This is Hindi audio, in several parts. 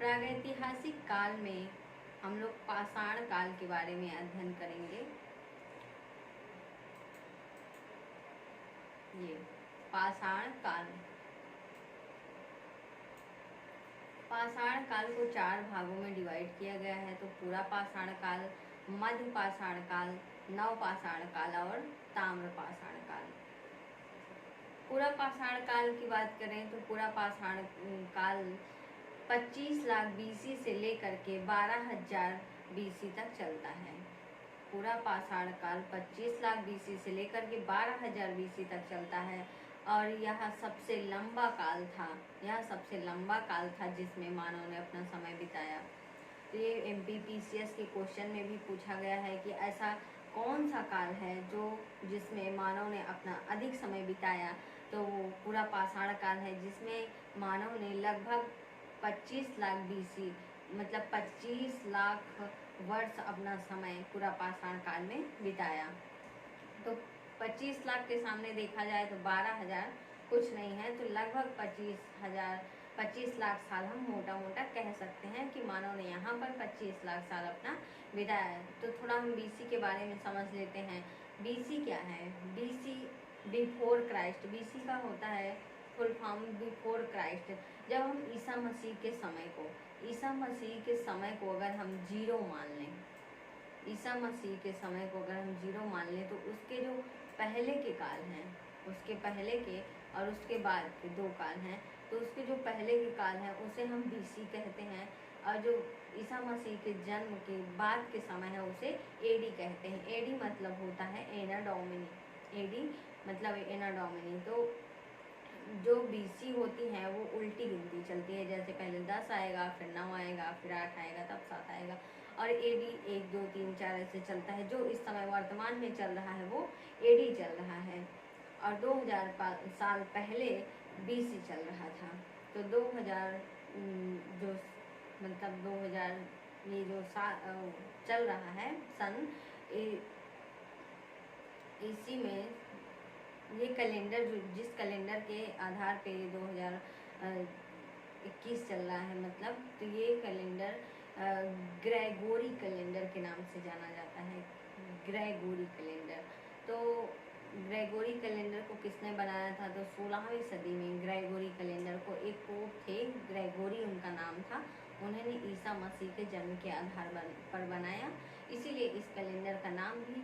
प्रागैतिहासिक काल में हम लोग पाषाण काल के बारे में अध्ययन करेंगे। ये पाषाण काल, पाषाण काल को 4 भागों में डिवाइड किया गया है। तो पूरा पाषाण काल, मध्य पाषाण काल, नव पाषाण काल और ताम्र पाषाण काल। पूरा पाषाण काल की बात करें तो पूरा पाषाण काल 25 लाख बीसी से लेकर के 12,000 बीसी तक चलता है। पूरा पाषाण काल 25 लाख बीसी से लेकर के 12,000 बीसी तक चलता है और यह सबसे लंबा काल था। यह सबसे लंबा काल था जिसमें मानव ने अपना समय बिताया। तो ये MPPCS के क्वेश्चन में भी पूछा गया है कि ऐसा कौन सा काल है जिसमें मानव ने अपना अधिक समय बिताया। तो वो पूरा पाषाण काल है जिसमें मानव ने लगभग 25 लाख बीसी मतलब 25 लाख वर्ष अपना समय पूरा पाषाण काल में बिताया। तो 25 लाख के सामने देखा जाए तो 12,000 कुछ नहीं है, तो लगभग 25 लाख साल हम मोटा मोटा कह सकते हैं कि मानव ने यहाँ पर 25 लाख साल अपना बिताया। तो थोड़ा हम BC के बारे में समझ लेते हैं। BC क्या है? BC before Christ. BC का होता है फुल फॉर्म बिफोर क्राइस्ट। जब हम ईसा मसीह के समय को अगर हम जीरो मान लें, ईसा मसीह के समय को अगर हम जीरो मान लें तो उसके जो पहले के काल हैं, उसके पहले के और उसके बाद के 2 काल हैं। तो उसके जो पहले के काल हैं उसे हम BC कहते हैं और जो ईसा मसीह के जन्म के बाद के समय है उसे AD कहते हैं। AD मतलब होता है एना डोमिनी। AD मतलब एना डोमिनी। तो जो BC होती हैं वो उल्टी गिनती चलती है, जैसे पहले 10 आएगा, फिर 9 आएगा, फिर 8 आएगा, तब 7 आएगा और AD 1 2 3 4 ऐसे चलता है। जो इस समय वर्तमान में चल रहा है वो AD चल रहा है और 2000 साल पहले BC चल रहा था। तो 2000 जो मतलब 2000 ये जो चल रहा है सन, इसी में ये कैलेंडर जिस कैलेंडर के आधार पे 2021 चल रहा है मतलब, तो ये कैलेंडर ग्रेगोरी कैलेंडर के नाम से जाना जाता है। Gregory calendar. तो ग्रेगोरी कैलेंडर को किसने बनाया था? तो 16वीं सदी में ग्रेगोरी कैलेंडर को एक पोप थे, ग्रेगोरी उनका नाम था। उन्होंने ईसा मसीह के जन्म के आधार पर बनाया, इसीलिए इस कैलेंडर का नाम भी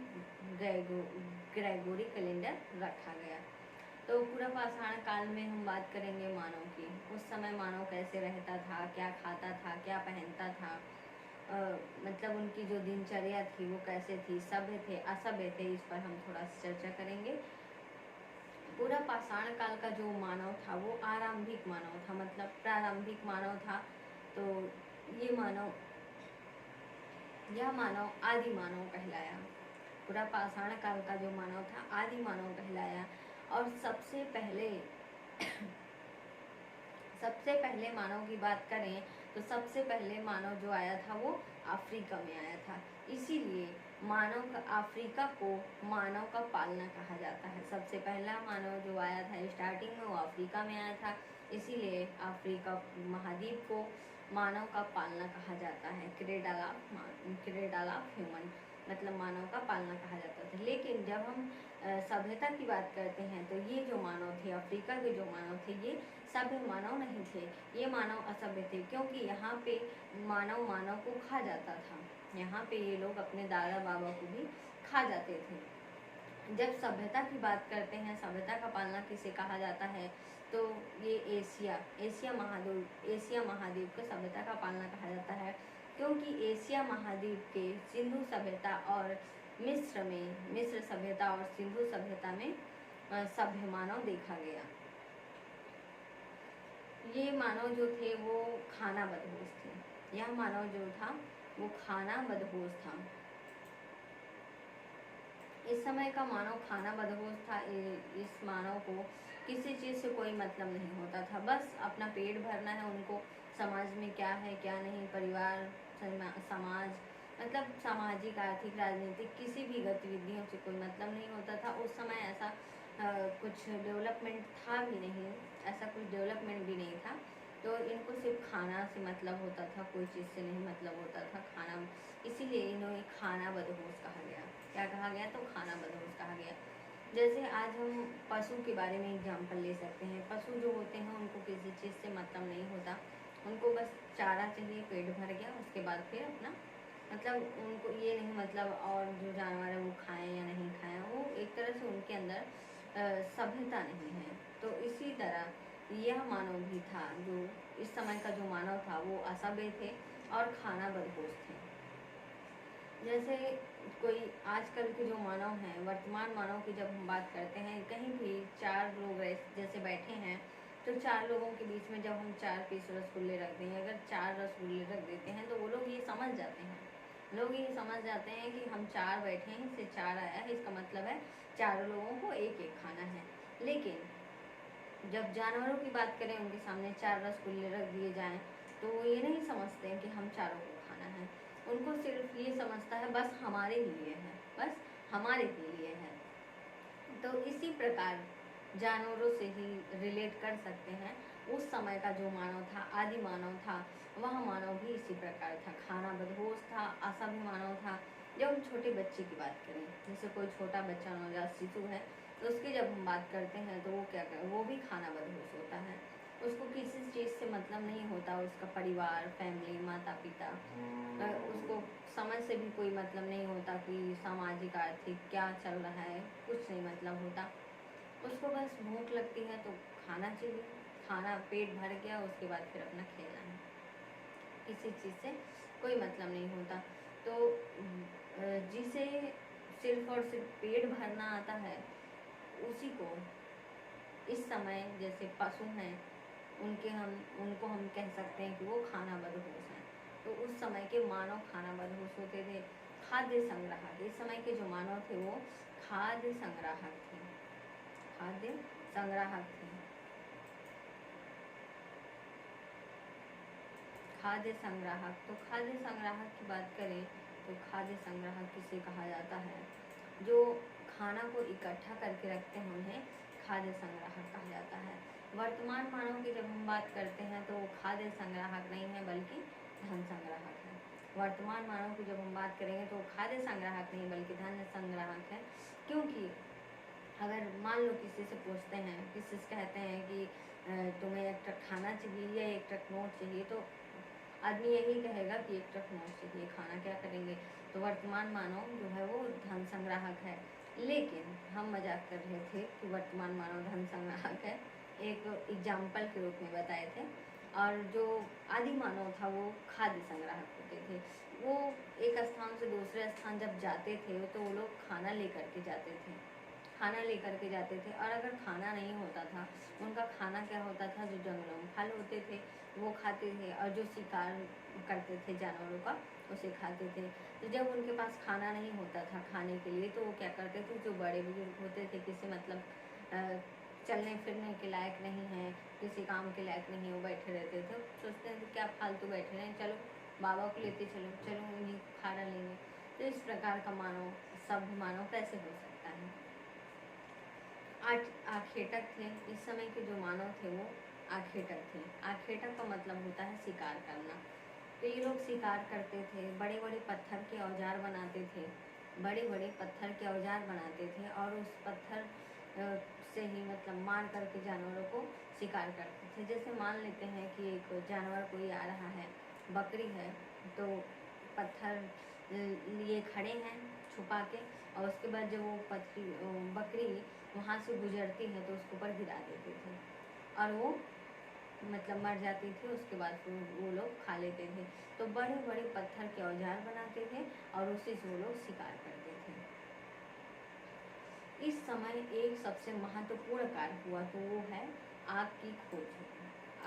ग्रेगोरी कैलेंडर रखा गया। तो पूरा पाषाण काल में हम बात करेंगे मानव की। उस समय मानव कैसे रहता था, क्या खाता था, क्या पहनता था, मतलब उनकी जो दिनचर्या थी वो कैसे थी, सभ्य थे असभ्य थे, इस पर हम थोड़ा चर्चा करेंगे। पूरा पाषाण काल का जो मानव था वो आरंभिक मानव था, मतलब प्रारंभिक मानव था। तो यह मानव आदि मानव कहलाया। पूरा पाषाण काल का जो मानव था आदि मानव कहलाया। और सबसे पहले मानव की बात करें तो सबसे पहले मानव जो आया था वो अफ्रीका में आया था, इसीलिए अफ्रीका को मानव का पालना कहा जाता है। सबसे पहला मानव जो आया था स्टार्टिंग में वो अफ्रीका में आया था, इसीलिए अफ्रीका महाद्वीप को मानव का पालना कहा जाता है। क्रेडल ऑफ ह्यूमन मतलब मानव का पालना कहा जाता था। लेकिन जब हम सभ्यता की बात करते हैं तो ये जो मानव थे, अफ्रीका के जो मानव थे, ये सभ्य मानव नहीं थे, ये मानव असभ्य थे, क्योंकि यहाँ पे मानव को खा जाता था। यहाँ पे ये लोग अपने दादा बाबा को भी खा जाते थे। जब सभ्यता की बात करते हैं, सभ्यता का पालना किसे कहा जाता है, तो ये एशिया महाद्वीप को सभ्यता का पालना कहा जाता है, क्योंकि एशिया महाद्वीप के सिंधु सभ्यता और मिस्र सभ्यता और सिंधु सभ्यता में सभ्य मानव देखा गया। ये मानव जो थे वो खाना बदहोश थे। यह मानव जो था वो खाना बदहोश था। इस समय का मानव खाना बदहोश था। इस मानव को किसी चीज़ से कोई मतलब नहीं होता था, बस अपना पेट भरना है उनको। समाज में क्या है क्या नहीं, परिवार समाज मतलब सामाजिक आर्थिक राजनीतिक किसी भी गतिविधियों से कोई मतलब नहीं होता था। उस समय ऐसा कुछ डेवलपमेंट था भी नहीं, ऐसा कुछ डेवलपमेंट भी नहीं था। तो इनको सिर्फ खाना से मतलब होता था, कोई चीज़ से नहीं मतलब होता था। खाना, इसीलिए इन्हें खाना बदहोश कहा गया। क्या कहा गया? तो खाना बदहोश कहा गया। जैसे आज हम पशु के बारे में एग्जाम्पल ले सकते हैं। पशु जो होते हैं उनको किसी चीज़ से मतलब नहीं होता, उनको बस चारा चाहिए, पेट भर गया, उसके बाद फिर अपना मतलब उनको ये नहीं मतलब और जो जानवर है वो खाएं या नहीं खाएं, वो एक तरह से उनके अंदर सभ्यता नहीं है। तो इसी तरह यह मानव भी था, जो इस समय का जो मानव था वो असभ्य थे और खाना बदहोश थे। जैसे कोई आजकल के जो मानव हैं, वर्तमान मानव की जब हम बात करते हैं, कहीं भी 4 लोग जैसे बैठे हैं, तो 4 लोगों के बीच में जब हम 4 पीस रसगुल्ले रख दें, अगर 4 रसगुल्ले रख देते हैं तो वो लोग ये समझ जाते हैं, लोग ये समझ जाते हैं कि हम 4 बैठे हैं, इससे 4 आया है, इसका मतलब है 4 लोगों को एक एक खाना है। लेकिन जब जानवरों की बात करें, उनके सामने 4 रसगुल्ले रख दिए जाएं, तो वो ये नहीं समझते हैं कि हम चारों को खाना है। उनको सिर्फ ये समझता है बस हमारे लिए है, बस हमारे लिए है। तो इसी प्रकार जानवरों से ही रिलेट कर सकते हैं। उस समय का जो मानव था, आदि मानव था, वह मानव भी इसी प्रकार था, खाना बदहोश था, असभ्य मानव था। जब हम छोटे बच्चे की बात करें, जैसे कोई छोटा बच्चा नवजात शिशु है, तो उसकी जब हम बात करते हैं तो वो क्या करे, वो भी खाना बदहोश होता है। उसको किसी चीज़ से मतलब नहीं होता, उसका परिवार, फैमिली, माता पिता, उसको समझ से भी कोई मतलब नहीं होता कि सामाजिक आर्थिक क्या चल रहा है, कुछ नहीं मतलब होता। उसको बस भूख लगती है तो खाना चाहिए, खाना पेट भर गया, उसके बाद फिर अपना खेलना है, किसी चीज़ से कोई मतलब नहीं होता। तो जिसे सिर्फ और सिर्फ पेट भरना आता है, उसी को इस समय जैसे पशु हैं, उनको हम कह सकते हैं कि वो खाना बदहोश हैं। तो उस समय के मानव खाना बदहोश होते थे। खाद्य संग्राहक, इस समय के जो मानव थे वो खाद्य संग्राहक थे, खाद्य संग्राहक थे। खाद्य संग्राहक, तो खाद्य संग्राहक की बात करें तो खाद्य संग्राहक किसे कहा जाता है? जो खाना को इकट्ठा करके रखते हैं उन्हें खाद्य संग्राहक कहा जाता है। वर्तमान मानव की जब हम बात करते हैं तो वो खाद्य संग्राहक नहीं है बल्कि धन संग्राहक है। वर्तमान मानव की जब हम बात करेंगे तो खाद्य संग्राहक नहीं बल्कि धन संग्राहक है। क्योंकि अगर मान लो किसी से पूछते हैं, किसी से कहते हैं कि तुम्हें एक ट्रक खाना चाहिए या एक ट्रक नोट चाहिए, तो आदमी यही कहेगा कि एक ट्रक नोट चाहिए, खाना क्या करेंगे। तो वर्तमान मानव जो है वो धन संग्राहक है। लेकिन हम मजाक कर रहे थे कि वर्तमान मानव धन संग्राहक है, एक एग्जाम्पल के रूप में बताए थे। और जो आदि मानव था वो खाद्य संग्राहक होते थे। वो एक स्थान से दूसरे स्थान जब जाते थे तो वो लोग खाना लेकर के जाते थे, खाना लेकर के जाते थे। और अगर खाना नहीं होता था, उनका खाना क्या होता था, जो जंगलों में फल होते थे वो खाते थे, और जो शिकार करते थे जानवरों का उसे खाते थे। तो जब उनके पास खाना नहीं होता था खाने के लिए, तो वो क्या करते थे, जो बड़े बुजुर्ग होते थे, किसी मतलब चलने फिरने के लायक नहीं है, किसी काम के लायक नहीं है, वो बैठे रहते थे। सोचते थे क्या फालतू बैठे रहें, चलो बाबा को लेते चलो, चलो उन्हीं खाना लेंगे। तो इस प्रकार का मानव, सभ्य मानव कैसे हो सकता है? आखेटक थे, इस समय के जो मानव थे वो आखेटक थे। आखेटक का मतलब होता है शिकार करना। तो ये लोग शिकार करते थे, बड़े बड़े पत्थर के औजार बनाते थे, बड़े बड़े पत्थर के औजार बनाते थे, और उस पत्थर से ही मतलब मार करके जानवरों को शिकार करते थे। जैसे मान लेते हैं कि एक जानवर कोई आ रहा है, बकरी है, तो पत्थर लिए खड़े हैं छुपा के, और उसके बाद जब वो बकरी वहाँ से गुजरती है तो उसके ऊपर गिरा देते थे, और वो मतलब मर जाती थी। उसके बाद फिर वो लोग खा लेते थे। तो बड़े बड़े पत्थर के औजार बनाते थे और उसी से वो लोग शिकार करते थे। इस समय एक सबसे महत्वपूर्ण कार्य हुआ, तो वो है आग की खोज हुई।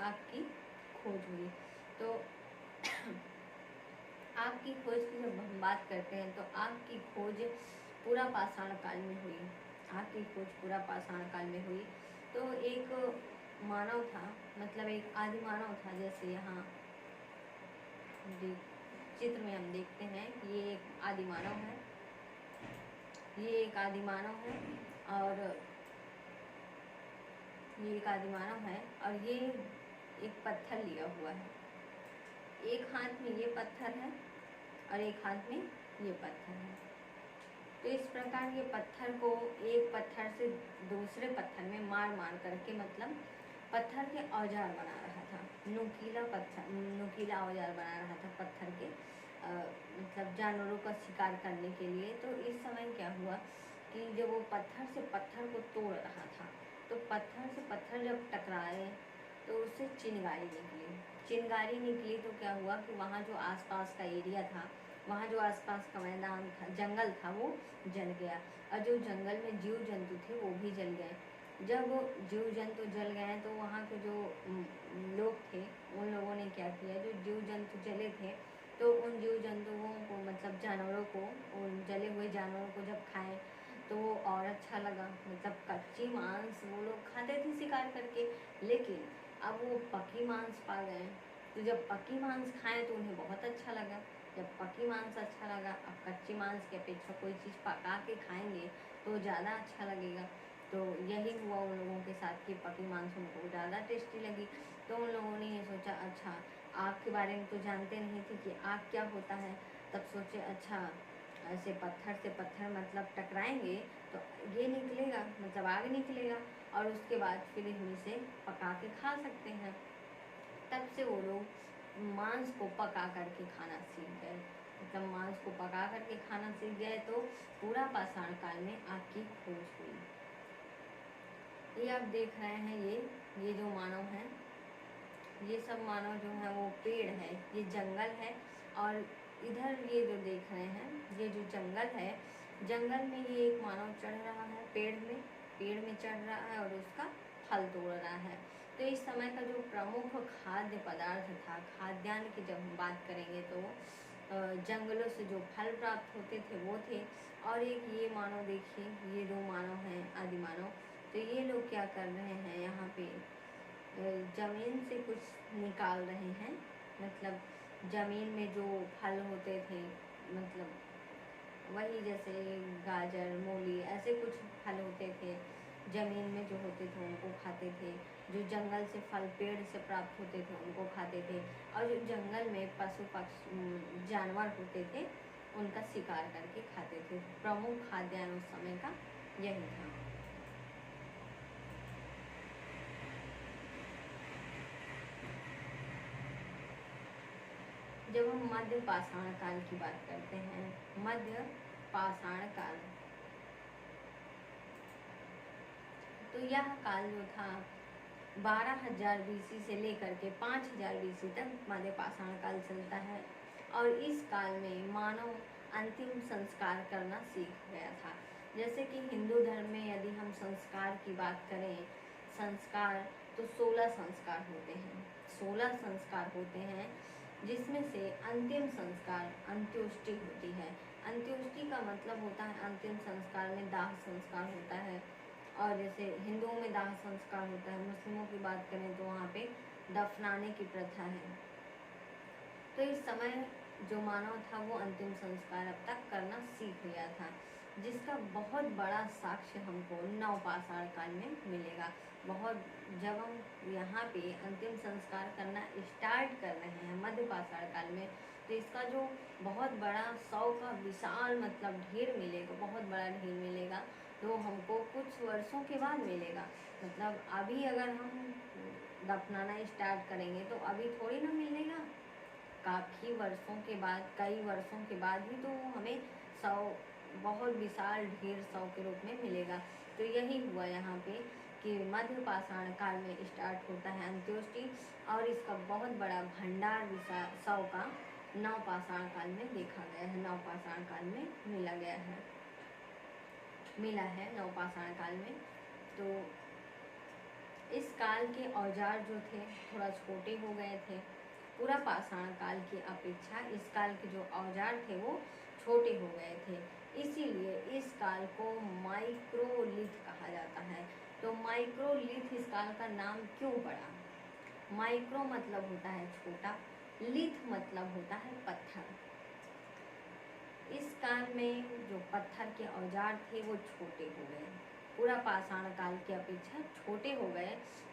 आग की खोज हुई। तो आग की खोज की जब हम बात करते हैं तो आग की खोज पूरा पाषाण काल में हुई। आग की खोज पूरा पाषाण काल में हुई। तो एक मानव था, मतलब एक आदि मानव था। जैसे यहाँ चित्र में हम देखते हैं कि ये एक आदि मानव है, ये एक आदि मानव है, और ये एक आदि मानव है, और ये एक पत्थर लिया हुआ है, एक हाथ में ये पत्थर है और एक हाथ में ये पत्थर है। तो इस प्रकार ये पत्थर को एक पत्थर से दूसरे पत्थर में मार मार करके मतलब पत्थर के औजार बना रहा था, नुकीला औजार बना रहा था पत्थर के मतलब जानवरों का शिकार करने के लिए। तो इस समय क्या हुआ कि जब वो पत्थर से पत्थर को तोड़ रहा था तो पत्थर से पत्थर जब टकराए तो उससे चिंगारी निकली। तो क्या हुआ कि वहाँ जो आसपास का एरिया था, वहाँ जो आसपास का मैदान था, जंगल था, वो जल गया और जो जंगल में जीव जंतु थे वो भी जल गए। जब वो जीव जंतु जल गए तो वहाँ के जो लोग थे उन लोगों ने क्या किया, जो जीव जंतु जले थे तो उन जीव जंतुओं को मतलब जानवरों को, उन जले हुए जानवरों को जब खाएं तो वो और अच्छा लगा। मतलब कच्ची मांस वो लोग खाते थे शिकार करके, लेकिन अब वो पकी मांस पा गए। तो जब पकी मांस खाएं तो उन्हें बहुत अच्छा लगा। जब पकी मांस अच्छा लगा, अब कच्ची मांस की अपेक्षा कोई चीज़ पका के खाएंगे तो ज़्यादा अच्छा लगेगा। तो यही हुआ उन लोगों के साथ कि पकी मांस उनको ज़्यादा टेस्टी लगी। तो उन लोगों ने ये सोचा, अच्छा आग के बारे में तो जानते नहीं थे कि आग क्या होता है। तब सोचे अच्छा ऐसे पत्थर से पत्थर मतलब टकराएंगे तो ये निकलेगा, मतलब आग निकलेगा और उसके बाद फिर इनमें से पका के खा सकते हैं। तब से वो लोग मांस को पका करके खाना सीख गए, मतलब मांस को पका करके खाना सीख गए। तो पूरा पाषाण काल में आग की खोज हुई। ये आप देख रहे हैं, ये जो मानव हैं, ये सब मानव जो है वो पेड़ है, ये जंगल है। और इधर ये जो देख रहे हैं, ये जो जंगल है, जंगल में ये एक मानव चढ़ रहा है पेड़ में चढ़ रहा है और उसका फल तोड़ रहा है। तो इस समय का जो प्रमुख खाद्य पदार्थ था, खाद्यान्न की जब हम बात करेंगे तो जंगलों से जो फल प्राप्त होते थे वो थे। और एक ये मानव देखिए, ये दो मानव हैं आदि मानव। तो ये लोग क्या कर रहे हैं, यहाँ पे जमीन से कुछ निकाल रहे हैं। मतलब जमीन में जो फल होते थे, मतलब वही जैसे गाजर, मूली, ऐसे कुछ फल होते थे जमीन में जो होते थे उनको खाते थे। जो जंगल से फल पेड़ से प्राप्त होते थे उनको खाते थे। और जो जंगल में पशु पक्षी जानवर होते थे उनका शिकार करके खाते थे। प्रमुख खाद्यान्न उस समय का यही था। जब हम मध्य पाषाण काल की बात करते हैं, मध्य पाषाण काल, तो यह काल जो था 12,000 BC से लेकर के 5,000 BC तक मध्य पाषाण काल चलता है। और इस काल में मानव अंतिम संस्कार करना सीख गया था। जैसे कि हिंदू धर्म में यदि हम संस्कार की बात करें, संस्कार तो 16 संस्कार होते हैं, 16 संस्कार होते हैं, जिसमें से अंतिम संस्कार अंत्योष्टि होती है। अंत्योष्टि का मतलब होता है अंतिम संस्कार में दाह संस्कार होता है। और जैसे हिंदुओं में दाह संस्कार होता है, मुस्लिमों की बात करें तो वहाँ पे दफनाने की प्रथा है। तो इस समय जो मानव था वो अंतिम संस्कार अब तक करना सीख लिया था, जिसका बहुत बड़ा साक्ष्य हमको नवपाषाण काल में मिलेगा। बहुत जब हम यहाँ पे अंतिम संस्कार करना स्टार्ट कर रहे हैं मध्य पाषाण काल में, तो इसका जो बहुत बड़ा 100 का विशाल मतलब ढेर मिलेगा, बहुत बड़ा ढेर मिलेगा। तो हमको कुछ वर्षों के बाद मिलेगा। मतलब अभी अगर हम दफनाना स्टार्ट करेंगे तो अभी थोड़ी ना मिलेगा, काफ़ी वर्षों के बाद, कई वर्षों के बाद ही तो हमें 100 बहुत विशाल ढेर 100 के रूप में मिलेगा। तो यही हुआ यहाँ पे कि मध्य पाषाण काल में स्टार्ट होता है अंत्योष्टि, और इसका बहुत बड़ा भंडार विशाल 100 का नवपाषाण काल में देखा गया है, नवपाषाण काल में मिला है नवपाषाण काल में। तो इस काल के औजार जो थे थोड़ा छोटे हो गए थे, पूरा पाषाण काल की अपेक्षा इस काल के जो औजार थे वो छोटे हो गए थे। इसीलिए इस काल को माइक्रोलिथ कहा जाता है। तो माइक्रोलिथ इस काल का नाम क्यों पड़ा? माइक्रो मतलब होता है छोटा, लिथ मतलब होता है पत्थर। इस काल में जो पत्थर के औजार थे वो छोटे हो गए, पूरा पाषाण काल की अपेक्षा छोटे हो गए।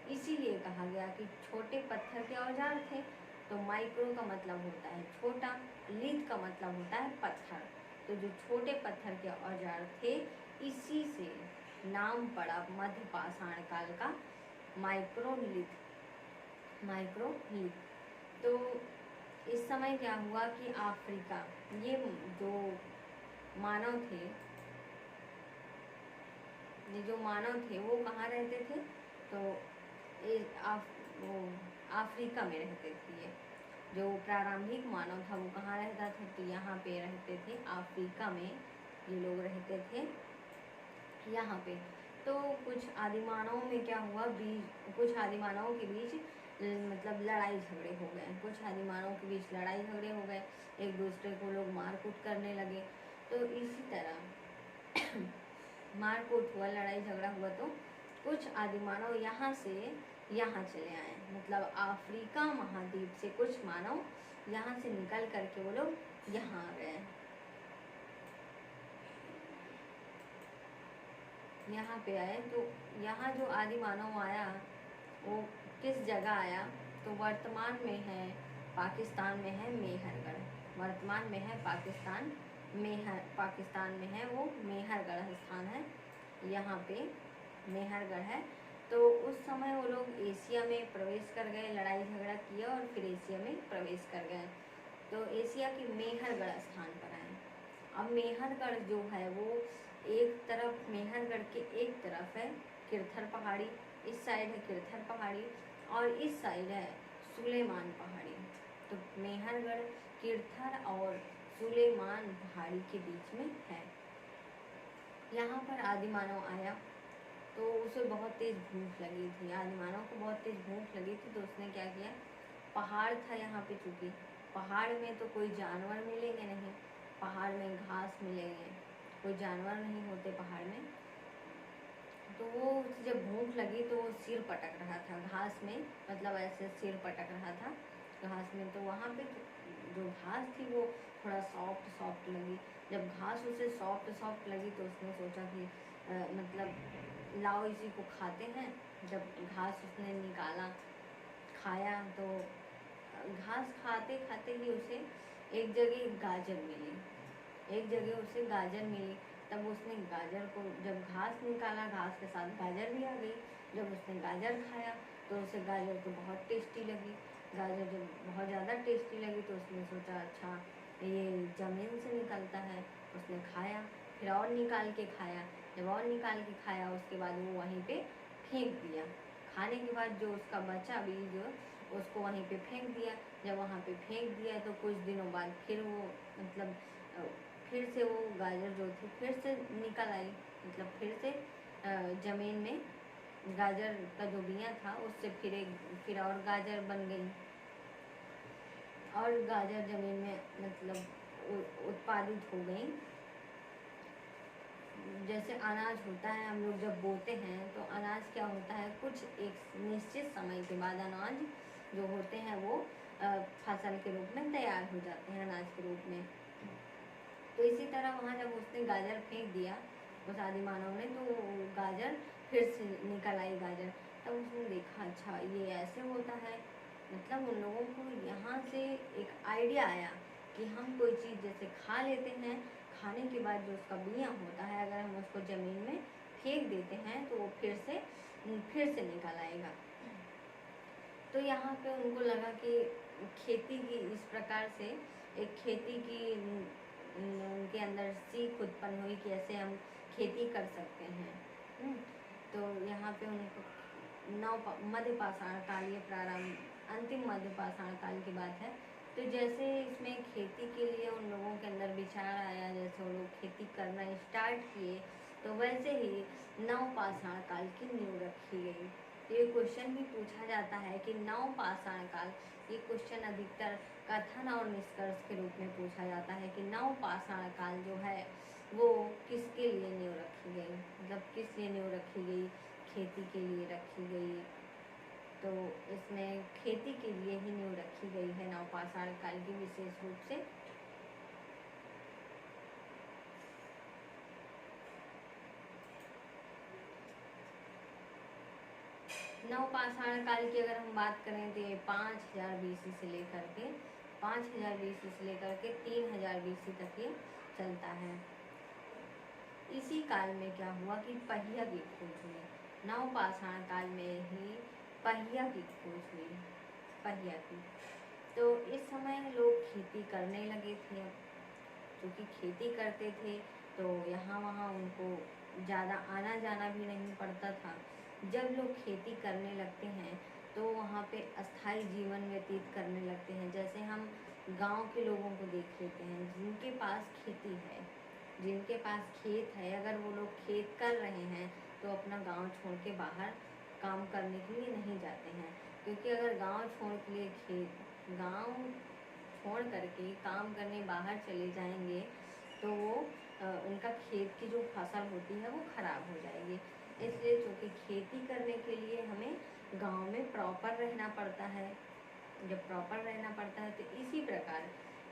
इसीलिए कहा गया कि छोटे पत्थर के औजार थे। तो माइक्रो का मतलब होता है छोटा, लिथ का मतलब होता है पत्थर। तो जो छोटे पत्थर के औजार थे, इसी से नाम पड़ा मध्य पाषाण काल का माइक्रोलिथ। माइक्रोलिथ। तो इस समय क्या हुआ कि अफ्रीका, ये जो मानव थे, ये जो मानव थे वो कहाँ रहते थे? तो वो अफ्रीका में रहते थे। ये जो प्रारंभिक मानव था वो कहाँ रहता था? तो यहाँ पे रहते थे, अफ्रीका में ये लोग रहते थे यहाँ पे। तो कुछ आदिमानवों में क्या हुआ, कुछ आदिमानवों के बीच मतलब लड़ाई झगड़े हो गए। कुछ आदिमानवों के बीच लड़ाई झगड़े हो गए, एक दूसरे को लोग मारकूट करने लगे। तो इसी तरह मारकूट हुआ, लड़ाई झगड़ा हुआ, तो कुछ आदिमानव यहाँ से यहाँ चले आए। मतलब अफ्रीका महाद्वीप से कुछ मानव यहाँ से निकल करके वो लोग यहाँ आ गए। यहाँ पे आए। तो यहाँ जो आदि मानव आया वो किस जगह आया? तो वर्तमान में है पाकिस्तान में है मेहरगढ़। वर्तमान में है पाकिस्तान में है वो मेहरगढ़ स्थान है, यहाँ पे मेहरगढ़ है। तो उस समय वो लोग एशिया में प्रवेश कर गए, लड़ाई झगड़ा किया और फिर एशिया में प्रवेश कर गए। तो एशिया के मेहरगढ़ स्थान पर आए। अब मेहरगढ़ जो है वो एक तरफ, मेहरगढ़ के एक तरफ है किरथर पहाड़ी, इस साइड है किरथर पहाड़ी और इस साइड है सुलेमान पहाड़ी। तो मेहरगढ़ किरथर और सुलेमान पहाड़ी के बीच में है। यहाँ पर आदिमानव आया तो उसे बहुत तेज भूख लगी थी। आदिमानव को बहुत तेज भूख लगी थी, तो उसने क्या किया, पहाड़ था यहाँ पे, चूंकि पहाड़ में तो कोई जानवर मिलेंगे नहीं, पहाड़ में घास मिलेंगे, कोई जानवर नहीं होते पहाड़ में। तो वो उसे जब भूख लगी तो वो सिर पटक रहा था घास में, मतलब ऐसे सिर पटक रहा था घास में। तो वहाँ पे जो घास थी वो थोड़ा सॉफ्ट लगी। जब घास उसे सॉफ्ट लगी तो उसने सोचा कि मतलब लाओ इसी को खाते हैं। जब घास उसने निकाला, खाया, तो घास खाते खाते ही उसे एक जगह गाजर मिली। तब उसने गाजर को, जब घास निकाला, घास के साथ गाजर भी आ गई। जब उसने गाजर खाया तो उसे गाजर तो बहुत टेस्टी लगी। गाजर जब बहुत ज़्यादा टेस्टी लगी तो उसने सोचा अच्छा ये ज़मीन से निकलता है। उसने खाया, फिर और निकाल के खाया। जब और निकाल के खाया उसके बाद वो वहीं पे फेंक दिया। खाने के बाद जो उसका बचा बीज उसको वहीं पे फेंक दिया। जब वहाँ पे फेंक दिया तो कुछ दिनों बाद फिर वो मतलब फिर से वो गाजर जो थी फिर से निकल आई। मतलब फिर से ज़मीन में गाजर का जो बिया था उससे फिर और गाजर बन गई, और गाजर ज़मीन में मतलब उत्पादित हो गई। जैसे अनाज होता है, हम लोग जब बोते हैं तो अनाज क्या होता है, कुछ एक निश्चित समय के बाद अनाज जो होते हैं वो फसल के रूप में तैयार हो जाते हैं, अनाज के रूप में। तो इसी तरह वहाँ जब उसने गाजर फेंक दिया उस आदिमानव ने, तो गाजर फिर से निकल आई गाजर। तब उसने देखा अच्छा ये ऐसे होता है। मतलब उन लोगों को यहाँ से एक आइडिया आया कि हम कोई चीज़ जैसे खा लेते हैं, खाने के बाद जो उसका बिया होता है अगर हम उसको ज़मीन में फेंक देते हैं तो वो फिर से निकल आएगा। तो यहाँ पे उनको लगा कि खेती की इस प्रकार से एक खेती की उनके अंदर सीख उत्पन्न हुई कि ऐसे हम खेती कर सकते हैं। तो यहाँ पे उनको मध्य पाषाण काल, ये प्रारंभ अंतिम मध्य पाषाण काल की बात है। तो जैसे इसमें खेती के लिए उन लोगों के अंदर विचार आया, जैसे वो लोग खेती करना स्टार्ट किए, तो वैसे ही नव पाषाण काल की नींव रखी गई। तो ये क्वेश्चन भी पूछा जाता है कि नव पाषाण काल, ये क्वेश्चन अधिकतर कथन और निष्कर्ष के रूप में पूछा जाता है कि नव पाषाण काल जो है वो किसके लिए नींव रखी गई, मतलब किस लिए नींव रखी गई, खेती के लिए रखी गई। तो इसमें खेती के लिए ही नींव रखी गई है नव पाषाण काल की विशेष रूप से। नवपाषाण काल की अगर हम बात करें तो ये 5000 BC से लेकर के 5000 BC से लेकर के 3000 BC तक ये चलता है। इसी काल में क्या हुआ कि पहिया की खोज हुई। नवपाषाण काल में ही पहिया की खोज हुई, पहिया की। तो इस समय लोग खेती करने लगे थे, क्योंकि खेती करते थे तो यहाँ वहाँ उनको ज़्यादा आना जाना भी नहीं पड़ता था। जब लोग खेती करने लगते हैं तो वहाँ पे अस्थायी जीवन व्यतीत करने लगते हैं। जैसे हम गांव के लोगों को देख लेते हैं, जिनके पास खेती है, जिनके पास खेत है, अगर वो लोग खेत कर रहे हैं तो अपना गांव छोड़ के बाहर काम करने के लिए नहीं जाते हैं, क्योंकि अगर गांव छोड़ के गांव छोड़ करके काम करने बाहर चले जाएंगे तो वो उनका खेत की जो फसल होती है वो खराब हो जाएगी। इसलिए चूँकि खेती करने के लिए हमें गांव में प्रॉपर रहना पड़ता है। जब प्रॉपर रहना पड़ता है तो इसी प्रकार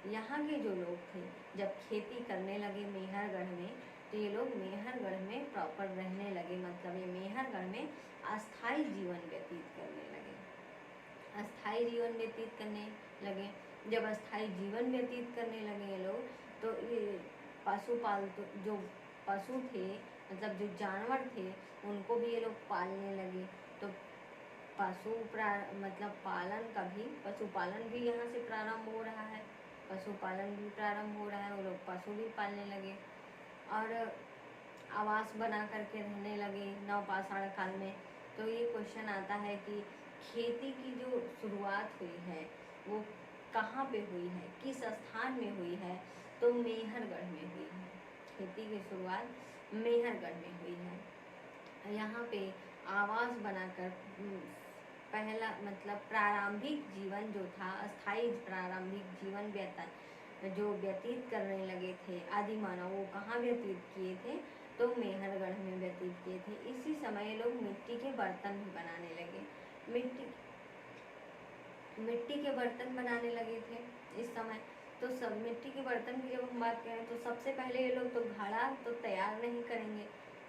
यहाँ के जो लोग थे जब खेती करने लगे मेहरगढ़ में, तो ये लोग मेहरगढ़ में प्रॉपर रहने लगे, मतलब ये मेहरगढ़ में अस्थायी जीवन व्यतीत करने लगे, अस्थायी जीवन व्यतीत करने लगे। जब अस्थायी जीवन व्यतीत करने लगे ये लोग, तो ये पशुपालतू जो पशु थे, मतलब जो जानवर थे, उनको भी ये लोग पालने लगे। तो मतलब पालन का भी, पशुपालन भी यहाँ से प्रारंभ हो रहा है, पशुपालन भी प्रारंभ हो रहा है। वो लोग पशु भी पालने लगे और आवास बना करके रहने लगे नवपाषाण काल में। तो ये क्वेश्चन आता है कि खेती की जो शुरुआत हुई है वो कहाँ पे हुई है, किस स्थान में हुई है? तो मेहरगढ़ में हुई है। खेती की शुरुआत मेहरगढ़ में हुई है। यहाँ पे आवास बनाकर पहला मतलब प्रारंभिक जीवन जो था, अस्थायी प्रारंभिक जीवन जो व्यतीत करने लगे थे आदि मानव, वो कहाँ व्यतीत किए थे? तो मेहरगढ़ में व्यतीत किए थे। इसी समय लोग मिट्टी के बर्तन भी बनाने लगे, मिट्टी के बर्तन बनाने लगे थे इस समय। तो सब मिट्टी के बर्तन की जब हम बात करें तो सबसे पहले ये लोग तो घड़ा तो तैयार नहीं करेंगे,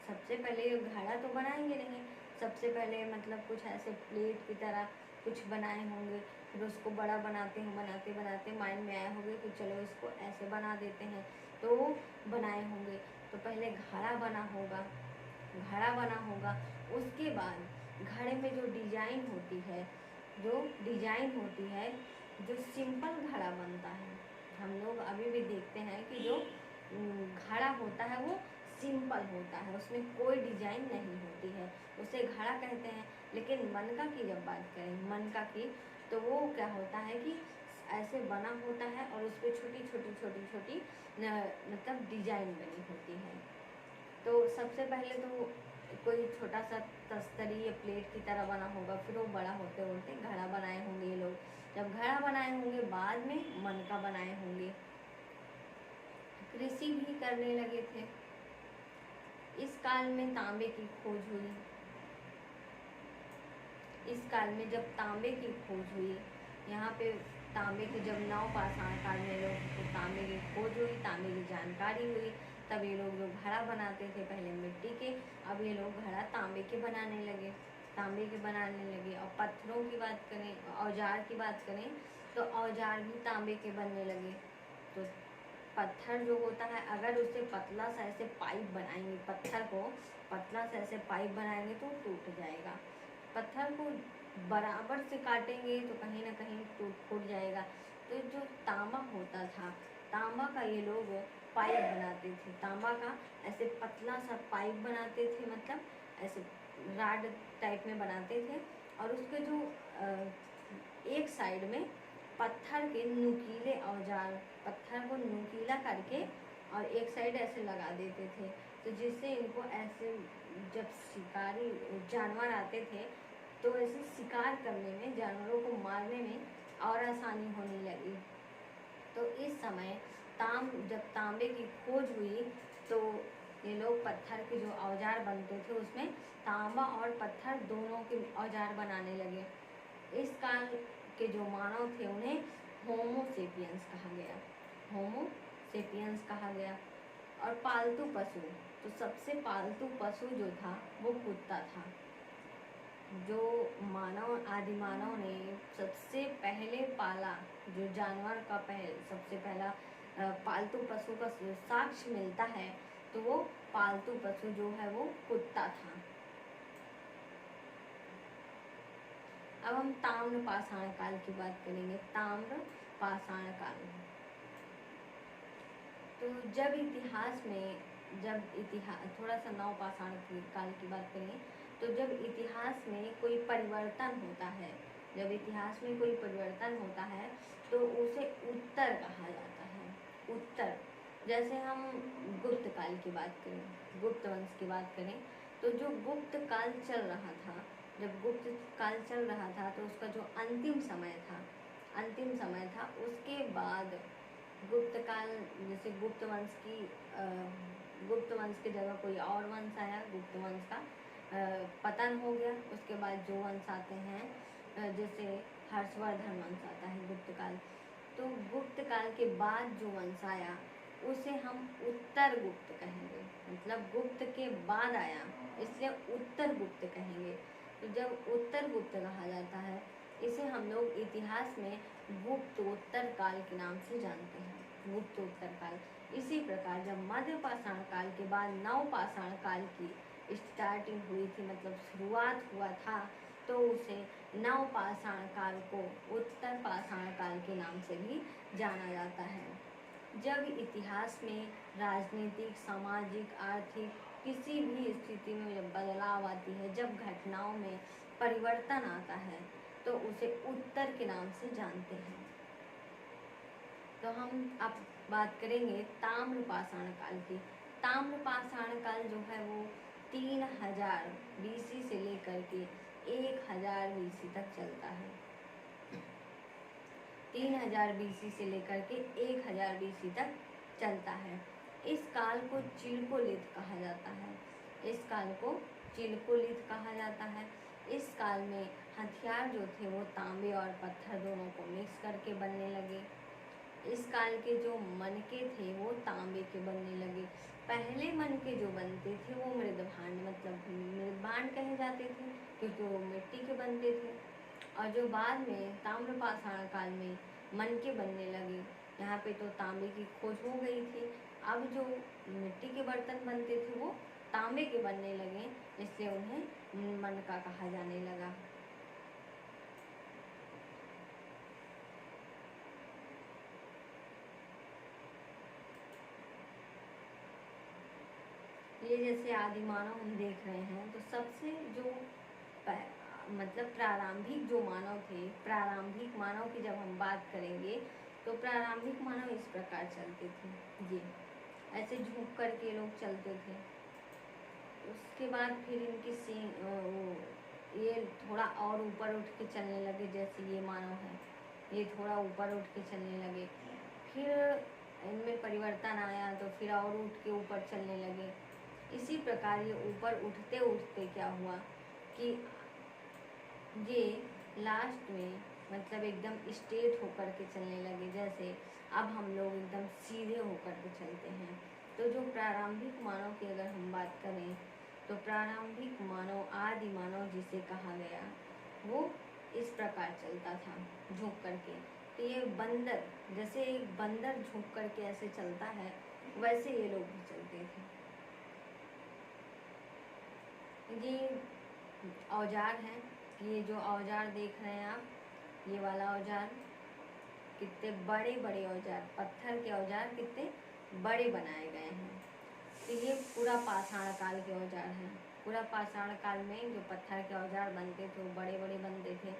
सबसे पहले ये घड़ा तो बनाएंगे नहीं। सबसे पहले मतलब कुछ ऐसे प्लेट की तरह कुछ बनाए होंगे, फिर उसको बड़ा बनाते बनाते माइंड में आया होगा कि चलो इसको ऐसे बना देते हैं, तो वो बनाए होंगे। तो पहले घड़ा बना होगा, उसके बाद घड़े में जो डिजाइन होती है, जो सिंपल घड़ा बनता है, हम लोग अभी भी देखते हैं कि जो घड़ा होता है वो सिंपल होता है, उसमें कोई डिजाइन नहीं होती है, उसे घड़ा कहते हैं। लेकिन मनका की जब बात करें, मनका की, तो वो क्या होता है कि ऐसे बना होता है और उस पर छोटी मतलब डिजाइन बनी होती है। तो सबसे पहले तो कोई छोटा सा तस्तरी या प्लेट की तरह बना होगा, फिर वो बड़ा होते होते घड़ा बनाए होंगे ये लोग। जब घड़ा बनाए होंगे बाद में मनका बनाए होंगे। कृषि भी करने लगे थे। इस काल में तांबे की खोज हुई। इस काल में जब तांबे की खोज हुई, यहाँ पे तांबे की जब नवपाषाण काल में लोग तो तांबे की खोज हुई, तांबे की जानकारी हुई, तब ये लोग जो घड़ा बनाते थे पहले मिट्टी के, अब ये लोग घड़ा तांबे के बनाने लगे, और पत्थरों की बात करें, औजार की बात करें तो औजार भी तांबे के बनने लगे। तो पत्थर जो होता है, अगर उससे पतला सा ऐसे पाइप बनाएंगे, पत्थर को पतला सा ऐसे पाइप बनाएंगे तो टूट जाएगा। पत्थर को बराबर से काटेंगे तो कहीं ना कहीं फूट जाएगा। तो जो तांबा होता था, तांबा का ये लोग पाइप बनाते थे, तांबा का ऐसे पतला सा पाइप बनाते थे, मतलब ऐसे राड टाइप में बनाते थे, और उसके जो एक साइड में पत्थर के नुकीले औजार, पत्थर को नुकीला करके और एक साइड ऐसे लगा देते थे, तो जिससे इनको ऐसे जब शिकारी जानवर आते थे तो ऐसे शिकार करने में, जानवरों को मारने में और आसानी होने लगी। तो इस समय जब तांबे की खोज हुई तो ये लोग पत्थर के जो औजार बनते थे उसमें तांबा और पत्थर दोनों के औजार बनाने लगे। इस काल के जो मानव थे उन्हें होमोसेपियंस कहा गया। और पालतू पशु, तो सबसे पालतू पशु जो था वो कुत्ता था। जो मानव आदि मानव ने सबसे पहले पाला, जो जानवर का सबसे पहला पालतू पशु का साक्ष्य मिलता है, तो वो पालतू पशु जो है वो कुत्ता था। अब हम ताम्र पाषाण काल की बात करेंगे। ताम्र पाषाण काल, तो जब इतिहास थोड़ा सा नव पाषाण काल की बात करें, तो जब इतिहास में कोई परिवर्तन होता है, तो उसे उत्तर कहा जाता है। उत्तर, जैसे हम गुप्त काल की बात करें, गुप्त वंश की बात करें, तो जो गुप्त काल चल रहा था, तो उसका जो अंतिम समय था, उसके बाद गुप्त काल, जैसे गुप्त वंश की जगह कोई और वंश आया, गुप्त वंश का पतन हो गया। उसके बाद जो वंश आते हैं, जैसे हर्षवर्धन वंश आता है गुप्त काल, तो गुप्त काल के बाद जो वंश आया उसे हम उत्तर गुप्त कहेंगे। मतलब गुप्त के बाद आया, इसलिए उत्तर गुप्त कहेंगे। तो जब उत्तर गुप्त कहा जाता है, इसे हम लोग इतिहास में गुप्तोत्तर काल के नाम से जानते हैं, गुप्तोत्तर काल। इसी प्रकार जब मध्य पाषाण काल के बाद नव पाषाण काल की स्टार्टिंग हुई थी, मतलब शुरुआत हुआ था, तो उसे नव पाषाण काल को उत्तर पाषाण काल के नाम से भी जाना जाता है। जब इतिहास में राजनीतिक, सामाजिक, आर्थिक किसी भी स्थिति में जब बदलाव आती है, जब घटनाओं में परिवर्तन आता है, तो उसे उत्तर के नाम से जानते हैं। तो हम अब बात करेंगे ताम्र पाषाण काल की। ताम्र पाषाण काल जो है वो 3000 BC से लेकर के 1000 BC तक चलता है। 3000 BC से लेकर के 1000 BC तक चलता है। इस काल को चिल्कोलिथ कहा जाता है। इस काल में हथियार जो थे वो तांबे और पत्थर दोनों को मिक्स करके बनने लगे। इस काल के जो मनके थे वो तांबे के बनने लगे। पहले मनके जो बनते थे वो मृदभांड कहे जाते थे, क्योंकि वो मिट्टी के बनते थे। और जो बाद में ताम्र पाषाण काल में मनके बनने लगे, यहाँ पे तो तांबे की खोज हो गई थी। अब जो मिट्टी के बर्तन बनते थे वो तांबे के बनने लगे, इसलिए उन्हें मनका कहा जाने लगा। ये जैसे आदिमानव हम देख रहे हैं, तो सबसे जो प्रारंभिक जो मानव थे, प्रारंभिक मानव की जब हम बात करेंगे, तो प्रारंभिक मानव इस प्रकार चलते थे, ये ऐसे झुक करके लोग चलते थे। उसके बाद फिर ये थोड़ा और ऊपर उठ के चलने लगे, जैसे ये मानव है, ये थोड़ा ऊपर उठ के चलने लगे। फिर इनमें परिवर्तन आया, तो फिर और उठ के ऊपर चलने लगे। इसी प्रकार ये ऊपर उठते उठते क्या हुआ कि ये लास्ट में एकदम स्ट्रेट होकर के चलने लगे। जैसे अब हम लोग एकदम सीधे होकर के चलते हैं। तो जो प्रारंभिक मानव की अगर हम बात करें, तो प्रारंभिक मानव, आदि मानव जिसे कहा गया, वो इस प्रकार चलता था, झुक करके। तो ये बंदर, जैसे एक बंदर झुक करके ऐसे चलता है, वैसे ये लोग भी चलते थे। ये औजार है, ये जो औजार देख रहे हैं आप, ये वाला औजार, कितने बड़े बड़े औजार, पत्थर के औजार कितने बड़े बनाए गए हैं। तो ये पूरा पाषाण काल के औजार हैं। पूरा पाषाण काल में जो पत्थर के औजार बनते थे वो बड़े बड़े बनते थे।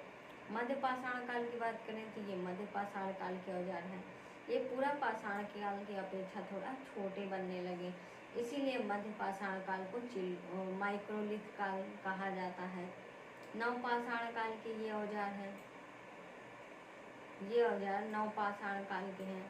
मध्य पाषाण काल की बात करें तो ये मध्य पाषाण काल के औजार हैं। ये पूरा पाषाण काल की अपेक्षा थोड़ा छोटे बनने लगे, इसीलिए मध्य पाषाण काल को माइक्रोलिथ काल कहा जाता है। नव पाषाण काल के ये औजार हैं, ये औजार नव पाषाण काल के हैं,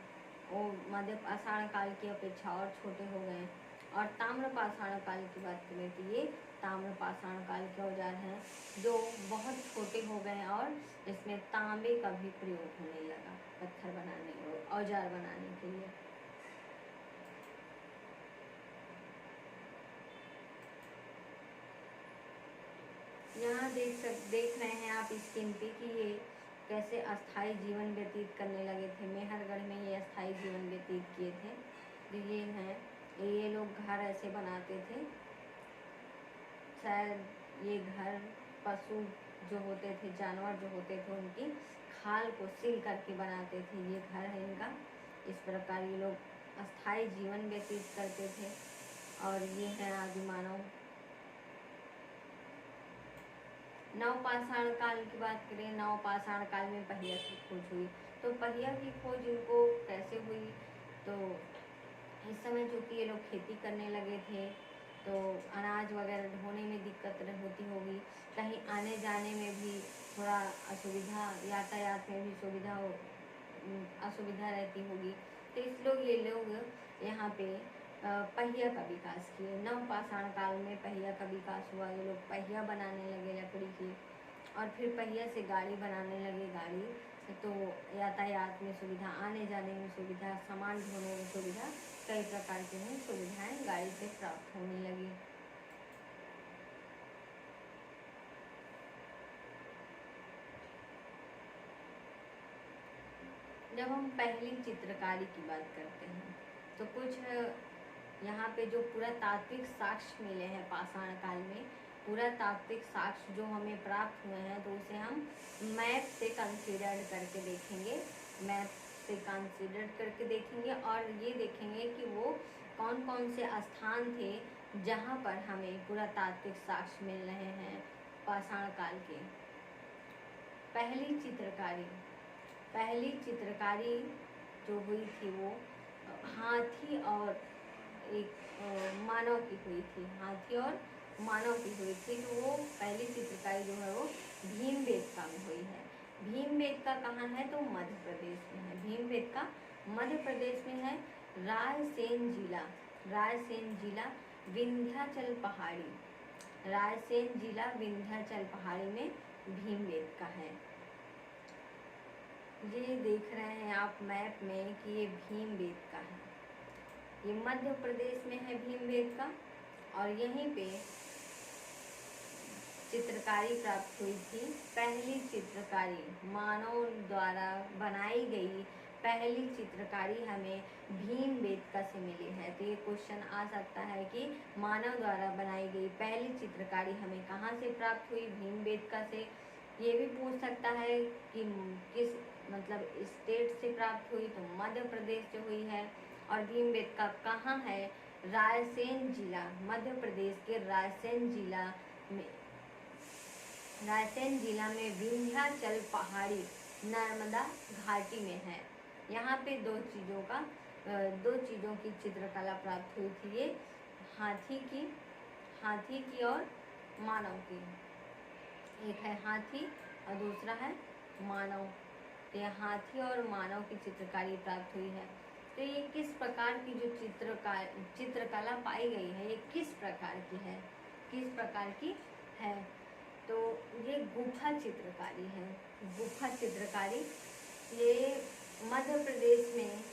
वो मध्य पाषाण काल की अपेक्षा और छोटे हो गए। और ताम्र पाषाण काल की बात करें तो ये ताम्र पाषाण काल के औजार हैं, जो बहुत छोटे हो गए और इसमें तांबे का भी प्रयोग होने लगा पत्थर बनाने, औजार बनाने के लिए। यहाँ देख रहे हैं आप स्क्रीन पे कि ये कैसे अस्थाई जीवन व्यतीत करने लगे थे। मेहरगढ़ में ये अस्थाई जीवन व्यतीत किए थे। तो ये हैं, ये लोग घर ऐसे बनाते थे। शायद ये घर पशु जो होते थे, जानवर जो होते थे, उनकी खाल को सिल करके बनाते थे। ये घर है इनका। इस प्रकार ये लोग अस्थाई जीवन व्यतीत करते थे। और ये है आदिमानव। नवपाषाण काल की बात करें, नवपाषाण काल में पहिया की खोज हुई। तो पहिया की खोज इनको कैसे हुई? तो इस समय चूँकि ये लोग खेती करने लगे थे, तो अनाज वगैरह ढोने में दिक्कत होती होगी, कहीं आने जाने में भी थोड़ा असुविधा, यातायात में भी असुविधा रहती होगी। तो ये लोग यहाँ पे पहिया का विकास किए। नवपाषाण काल में पहिया का विकास हुआ। ये लोग पहिया बनाने लगे लकड़ी की, और फिर पहिया से गाड़ी बनाने लगे। गाड़ी तो यातायात में सुविधा, आने जाने में सुविधा, सामान ढोने में सुविधा, कई प्रकार की सुविधाएं गाड़ी से प्राप्त होने लगी। जब हम पहली चित्रकारी की बात करते हैं, तो कुछ यहाँ पे जो पुरातात्विक साक्ष्य मिले हैं पाषाण काल में, पुरातात्विक साक्ष्य जो हमें प्राप्त हुए हैं, तो उसे हम मैप से कंसीडर करके देखेंगे। मैप से कंसीडर करके देखेंगे और ये देखेंगे कि वो कौन कौन से स्थान थे जहाँ पर हमें पुरातात्विक साक्ष्य मिल रहे हैं पाषाण काल के। पहली चित्रकारी जो हुई थी वो हाथी और एक मानव की हुई थी। हाथी और मानव की हुई थी। तो वो पहली चित्रकारी जो है वो भीमबेटका में हुई है। भीमबेटका कहाँ है? तो मध्य प्रदेश में है। भीमबेटका मध्य प्रदेश में है। रायसेन जिला विंध्याचल पहाड़ी, रायसेन जिला विंध्याचल पहाड़ी में भीमबेटका है। ये देख रहे हैं आप मैप में कि ये भीमबेटका है। ये मध्य प्रदेश में है भीमबेटका, और यहीं पे चित्रकारी प्राप्त हुई थी। पहली चित्रकारी मानव द्वारा बनाई गई पहली चित्रकारी हमें भीमबेटका से मिली है। तो ये क्वेश्चन आ सकता है कि मानव द्वारा बनाई गई पहली चित्रकारी हमें कहाँ से प्राप्त हुई? भीमबेटका से। ये भी पूछ सकता है कि किस स्टेट से प्राप्त हुई? तो मध्य प्रदेश से हुई है। और भीमबेटका कहाँ है? रायसेन जिला, मध्य प्रदेश के रायसेन जिला में विंध्याचल पहाड़ी नर्मदा घाटी में है। यहाँ पे दो चीज़ों की चित्रकला प्राप्त हुई थी। ये हाथी की और मानव की। एक है हाथी और दूसरा है मानव। तो ये हाथी और मानव की चित्रकारी प्राप्त हुई है। तो ये किस प्रकार की जो चित्रकला पाई गई है, ये किस प्रकार की है? तो ये गुफा चित्रकारी है। गुफा चित्रकारी ये मध्य प्रदेश में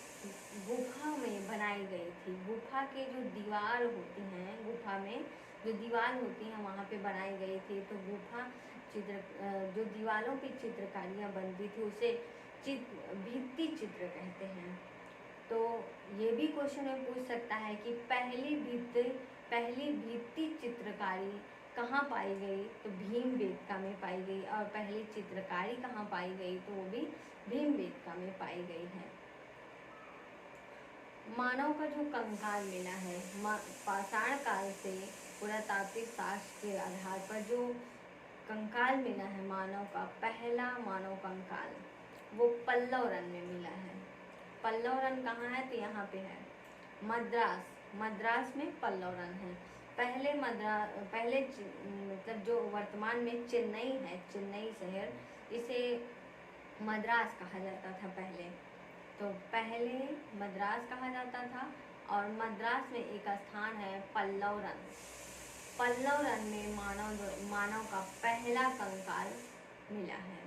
गुफा में बनाई गई थी। गुफा के जो दीवार होती हैं, गुफा में जो दीवार होती हैं वहाँ पे बनाई गई थी। तो गुफा जो दीवारों की चित्रकारियाँ बनती थी उसे भित्ति चित्र कहते हैं। तो ये भी क्वेश्चन में पूछ सकता है कि पहली भित्ति चित्रकारी कहाँ पाई गई? तो भीमबेटका में पाई गई। और पहली चित्रकारी कहाँ पाई गई? तो वो भी भीमबेटका में पाई गई है। मानव का जो कंकाल मिला है पाषाण काल से पुरातात्विक साक्ष्य के आधार पर जो कंकाल मिला है मानव का, पहला मानव कंकाल वो पल्लव रन में मिला है। पल्लव रन कहाँ है? तो यहाँ पे है मद्रास में पल्लव रन है। पहले जो वर्तमान में चेन्नई है, चेन्नई शहर, इसे मद्रास कहा जाता था पहले। तो पहले मद्रास कहा जाता था। और मद्रास में एक स्थान है पल्लव रन में मानव का पहला कंकाल मिला है।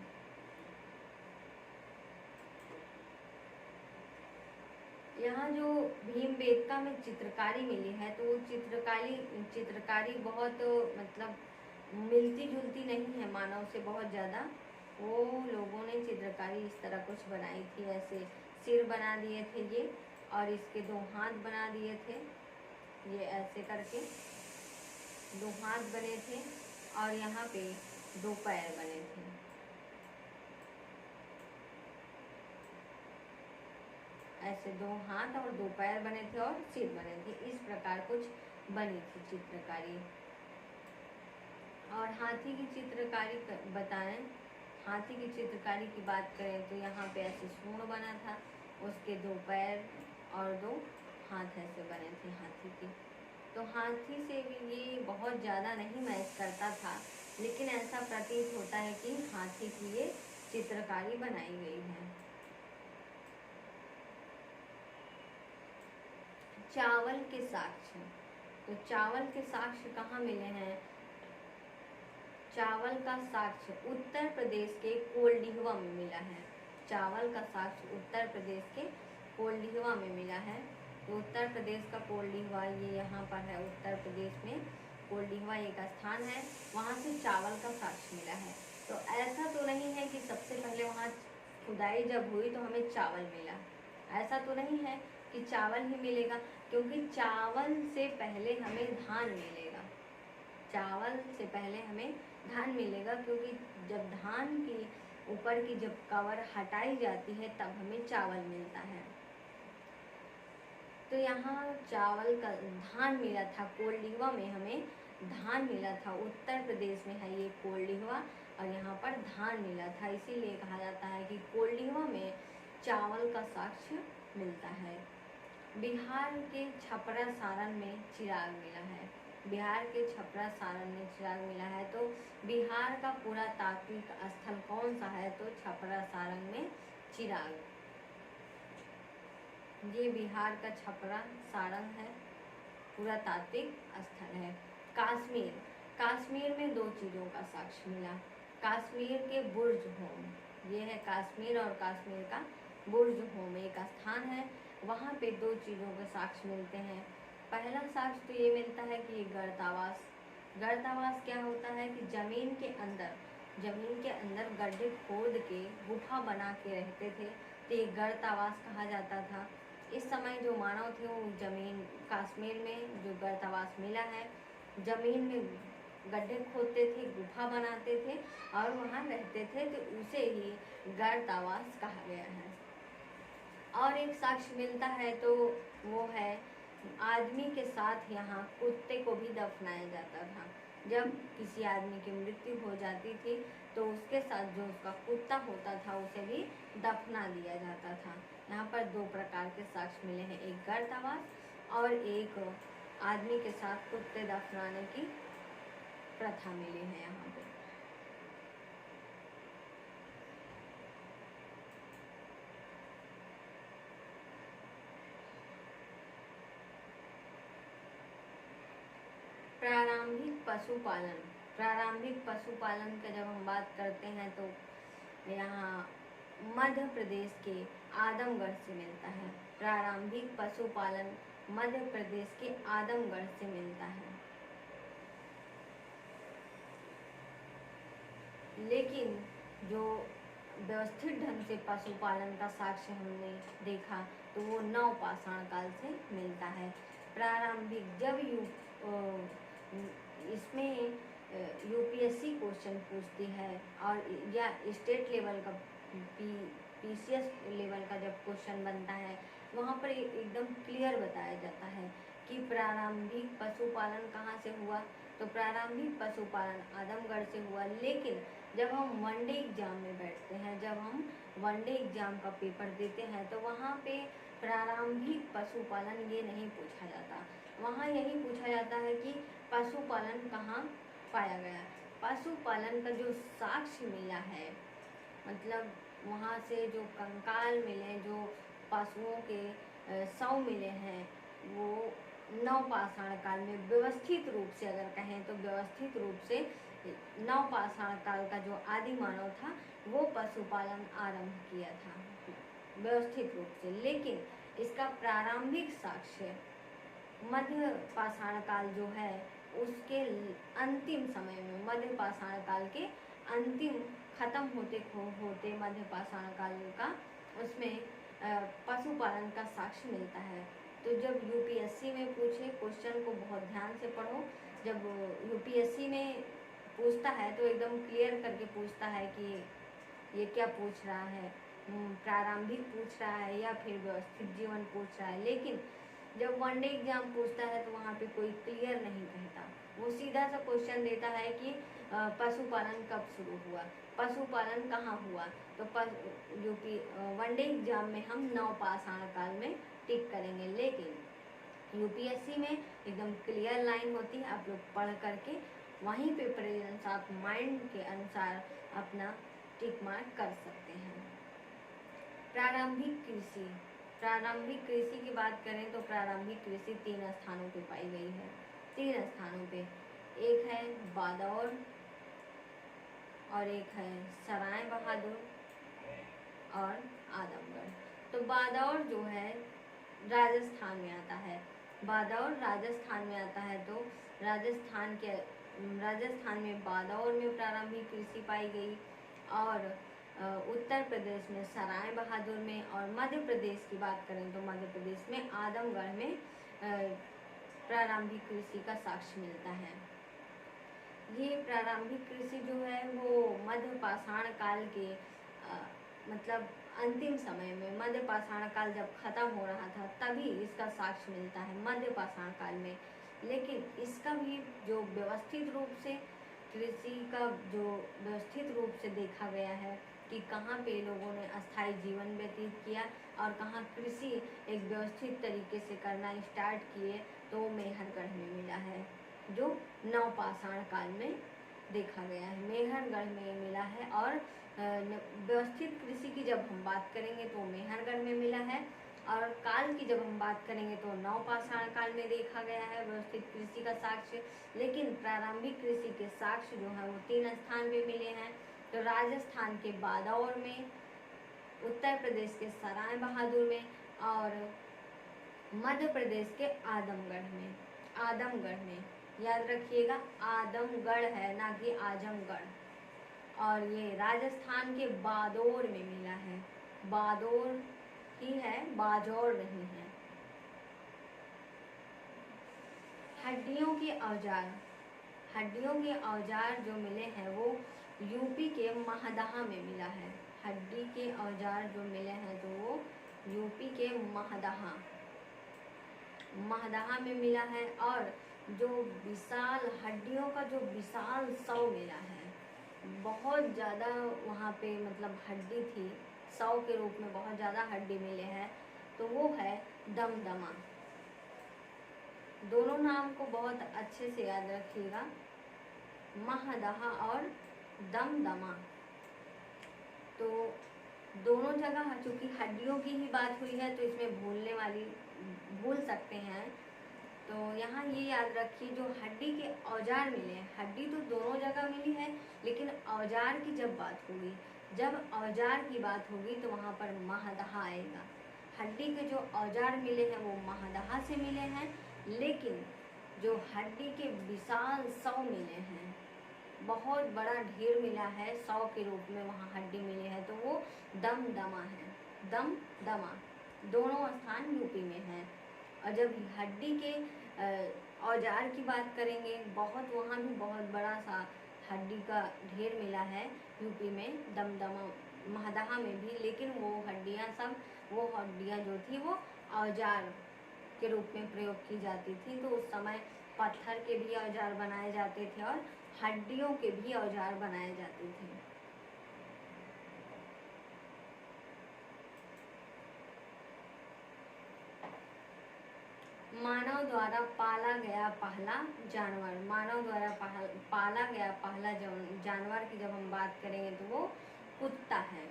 यहाँ जो भीमबेटका में चित्रकारी मिली है, तो वो चित्रकारी बहुत मिलती जुलती नहीं है मानव से बहुत ज़्यादा। वो लोगों ने चित्रकारी इस तरह कुछ बनाई थी, ऐसे सिर बना दिए थे ये, और इसके दो हाथ बना दिए थे, ये ऐसे करके दो हाथ बने थे, और यहाँ पे दो पैर बने थे। ऐसे दो हाथ और दो पैर बने थे और सिर बने थे, इस प्रकार कुछ बनी थी चित्रकारी। और हाथी की चित्रकारी बताएं, हाथी की चित्रकारी की बात करें तो यहाँ पे ऐसे सूंड बना था, उसके दो पैर और दो हाथ ऐसे बने थे हाथी के। तो हाथी से भी ये बहुत ज़्यादा नहीं मैच करता था, लेकिन ऐसा प्रतीत होता है कि हाथी की ये चित्रकारी बनाई गई है। चावल के साक्ष्य, तो चावल के साक्ष्य कहाँ मिले हैं? चावल का साक्ष्य उत्तर प्रदेश के कोल्डिहवा में मिला है। चावल का साक्ष्य उत्तर प्रदेश के कोल्डिहवा में मिला है। तो उत्तर प्रदेश का कोल्डिहवा ये यहाँ पर है, उत्तर प्रदेश में कोल्डिहवा एक स्थान है, वहाँ से चावल का साक्ष्य मिला है। तो ऐसा तो नहीं है कि सबसे पहले वहाँ खुदाई जब हुई तो हमें चावल मिला, ऐसा तो नहीं है कि चावल ही मिलेगा, क्योंकि चावल से पहले हमें धान मिलेगा। चावल से पहले हमें धान मिलेगा, क्योंकि जब धान की ऊपर की जब कवर हटाई जाती है तब हमें चावल मिलता है। तो यहाँ चावल का धान मिला था, कोल्डिहवा में हमें धान मिला था। उत्तर प्रदेश में है ये कोल्डिहवा, और यहाँ पर धान मिला था, इसीलिए कहा जाता है कि कोल्डिहवा में चावल का साक्ष्य मिलता है। बिहार के छपरा सारण में चिराग मिला है। बिहार के छपरा सारण में चिराग मिला है। तो बिहार का पुरातात्विक स्थल कौन सा है? तो छपरा सारण में चिराग, ये बिहार का छपरा सारण है, पुरातात्विक स्थल है। कश्मीर, कश्मीर में दो चीज़ों का साक्ष्य मिला। कश्मीर के बुर्ज होम, ये है कश्मीर, और कश्मीर का बुर्ज होम एक स्थान है, वहाँ पे दो चीज़ों के साक्ष्य मिलते हैं। पहला साक्ष्य तो ये मिलता है कि गर्तावास, गर्तावास क्या होता है कि जमीन के अंदर गड्ढे खोद के गुफा बना के रहते थे, तो ये गर्तावास कहा जाता था। इस समय जो मानव थे वो जमीन, कश्मीर में जो गर्तावास मिला है, जमीन में गड्ढे खोदते थे, गुफा बनाते थे और वहाँ रहते थे, तो उसे ही गर्तावास कहा गया है। और एक साक्ष्य मिलता है तो वो है आदमी के साथ यहाँ कुत्ते को भी दफनाया जाता था। जब किसी आदमी की मृत्यु हो जाती थी तो उसके साथ जो उसका कुत्ता होता था उसे भी दफना दिया जाता था। यहाँ पर दो प्रकार के साक्ष्य मिले हैं, एक गर्तावास और एक आदमी के साथ कुत्ते दफनाने की प्रथा मिली है यहाँ पे। प्रारंभिक पशुपालन, प्रारंभिक पशुपालन का जब हम बात करते हैं तो यहाँ मध्य प्रदेश के आदमगढ़ से मिलता है। प्रारंभिक पशुपालन मध्य प्रदेश के आदमगढ़ से मिलता है। लेकिन जो व्यवस्थित ढंग से पशुपालन का साक्ष्य हमने देखा तो वो नवपाषाण काल से मिलता है। प्रारंभिक जब इसमें यूपीएससी क्वेश्चन पूछती है और या स्टेट लेवल का पीसीएस लेवल का जब क्वेश्चन बनता है वहाँ पर एकदम क्लियर बताया जाता है कि प्रारंभिक पशुपालन कहाँ से हुआ। तो प्रारंभिक पशुपालन आदमगढ़ से हुआ। लेकिन जब हम वनडे एग्जाम में बैठते हैं, जब हम वनडे एग्जाम का पेपर देते हैं तो वहाँ पे प्रारंभिक पशुपालन ये नहीं पूछा जाता। वहाँ यही पूछा जाता है कि पशुपालन कहाँ पाया गया। पशुपालन का जो साक्ष्य मिला है, मतलब वहाँ से जो कंकाल मिले, जो पशुओं के शव मिले हैं, वो नवपाषाण काल में व्यवस्थित रूप से अगर कहें तो व्यवस्थित रूप से नवपाषाण काल का जो आदि मानव था वो पशुपालन आरंभ किया था व्यवस्थित रूप से। लेकिन इसका प्रारंभिक साक्ष्य मध्य पाषाण काल जो है उसके अंतिम समय में, मध्य पाषाण काल के अंतिम खत्म होते मध्य पाषाण काल का, उसमें पशुपालन का साक्ष्य मिलता है। तो जब यूपीएससी में पूछे, क्वेश्चन को बहुत ध्यान से पढ़ो, जब यूपीएससी में पूछता है तो एकदम क्लियर करके पूछता है कि ये क्या पूछ रहा है, प्रारंभिक पूछ रहा है या फिर व्यवस्थित जीवन पूछ रहा है। लेकिन जब वनडे एग्जाम पूछता है तो वहाँ पे कोई क्लियर नहीं कहता, वो सीधा सा क्वेश्चन देता है कि पशुपालन कब शुरू हुआ, पशुपालन कहाँ हुआ। तो यूपी वनडे एग्जाम में हम नवपाषाण काल में टिक करेंगे, लेकिन यूपीएससी में एकदम क्लियर लाइन होती है, आप लोग पढ़ करके वहीं पे प्रेजेंस आप माइंड के अनुसार अपना टिक मार्क कर सकते हैं। प्रारंभिक कृषि, प्रारंभिक कृषि की बात करें तो प्रारंभिक कृषि 3 स्थानों पे पाई गई है, 3 स्थानों पे। एक है बादौर और एक है सराय बहादुर और आदमगढ़। तो बादौर जो है राजस्थान में आता है, बादौर राजस्थान में आता है। तो राजस्थान में बादौर में प्रारंभिक कृषि पाई गई, और उत्तर प्रदेश में सराय बहादुर में, और मध्य प्रदेश की बात करें तो मध्य प्रदेश में आदमगढ़ में प्रारंभिक कृषि का साक्ष्य मिलता है। ये प्रारंभिक कृषि जो है वो मध्य पाषाण काल के मतलब अंतिम समय में, मध्य पाषाण काल जब खत्म हो रहा था तभी इसका साक्ष्य मिलता है, मध्य पाषाण काल में। लेकिन इसका भी जो व्यवस्थित रूप से कृषि का जो व्यवस्थित रूप से देखा गया है कि कहाँ पे लोगों ने अस्थायी जीवन व्यतीत किया और कहाँ कृषि एक व्यवस्थित तरीके से करना स्टार्ट किए, तो मेहरगढ़ में मिला है, जो नवपाषाण काल में देखा गया है, मेहरगढ़ में मिला है। और व्यवस्थित कृषि की जब हम बात करेंगे तो मेहरगढ़ में मिला है, और काल की जब हम बात करेंगे तो नवपाषाण काल में देखा गया है व्यवस्थित कृषि का साक्ष्य। लेकिन प्रारंभिक कृषि के साक्ष्य जो है वो 3 स्थान पे मिले हैं। तो राजस्थान के बादौर में, उत्तर प्रदेश के सराय बहादुर में, और मध्य प्रदेश के आदमगढ़ में। आदमगढ़ में याद रखिएगा, आदमगढ़ है ना कि आजमगढ़। और ये राजस्थान के बादौर में मिला है, बादौर ही है, बाजौर नहीं है। हड्डियों के औजार, हड्डियों के औजार जो मिले हैं वो यूपी के महदहा में मिला है। हड्डी के औजार जो मिले हैं तो वो यूपी के महदहा में मिला है। और जो विशाल हड्डियों का जो विशाल शव मिला है, बहुत ज़्यादा वहाँ पे मतलब हड्डी थी, शव के रूप में बहुत ज़्यादा हड्डी मिले हैं, तो वो है दमदमा। दोनों नाम को बहुत अच्छे से याद रखिएगा, महदहा और दमदमा। तो दोनों जगह चूँकि हड्डियों की ही बात हुई है तो इसमें भूल सकते हैं। तो यहाँ ये याद रखिए, जो हड्डी के औजार मिले हैं, हड्डी तो दोनों जगह मिली है, लेकिन औजार की जब बात होगी, जब औजार की बात होगी तो वहाँ पर महदहा आएगा। हड्डी के जो औजार मिले हैं वो महदहा से मिले हैं, लेकिन जो हड्डी के विशाल शव मिले हैं, बहुत बड़ा ढेर मिला है शव के रूप में, वहाँ हड्डी मिली है, तो वो दमदमा है। दमदमा दोनों स्थान यूपी में है। और जब हड्डी के औजार की बात करेंगे, बहुत वहाँ भी बहुत बड़ा सा हड्डी का ढेर मिला है यूपी में, दमदमा महदहा में भी। लेकिन वो हड्डियाँ जो थी वो औजार के रूप में प्रयोग की जाती थी। तो उस समय पत्थर के भी औजार बनाए जाते थे और हड्डियों के भी औजार बनाए जाते थे। मानव द्वारा पाला गया पहला जानवर, मानव द्वारा पाला गया पहला जानवर की जब हम बात करेंगे तो वो कुत्ता है।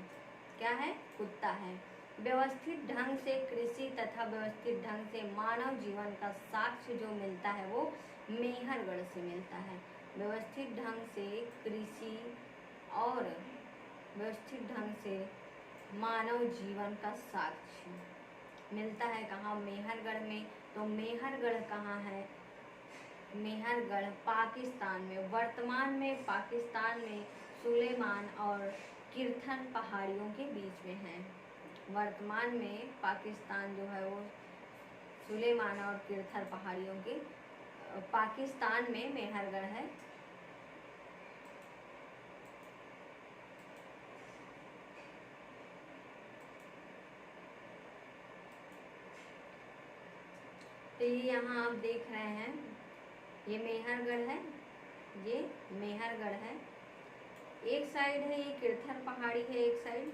क्या है? कुत्ता है। व्यवस्थित ढंग से कृषि तथा व्यवस्थित ढंग से मानव जीवन का साक्ष्य जो मिलता है वो मेहरगढ़ से मिलता है। व्यवस्थित ढंग से कृषि और व्यवस्थित ढंग से मानव जीवन का साक्ष्य मिलता है कहाँ? मेहरगढ़ में। तो मेहरगढ़ कहाँ है? मेहरगढ़ पाकिस्तान में, वर्तमान में पाकिस्तान में सुलेमान और किरथन पहाड़ियों के बीच में है। वर्तमान में पाकिस्तान जो है वो सुलेमान और किरथर पहाड़ियों के पाकिस्तान में मेहरगढ़ है। तो ये यहाँ आप देख रहे हैं, ये मेहरगढ़ है, ये मेहरगढ़ है। एक साइड है ये किरथर पहाड़ी है, एक साइड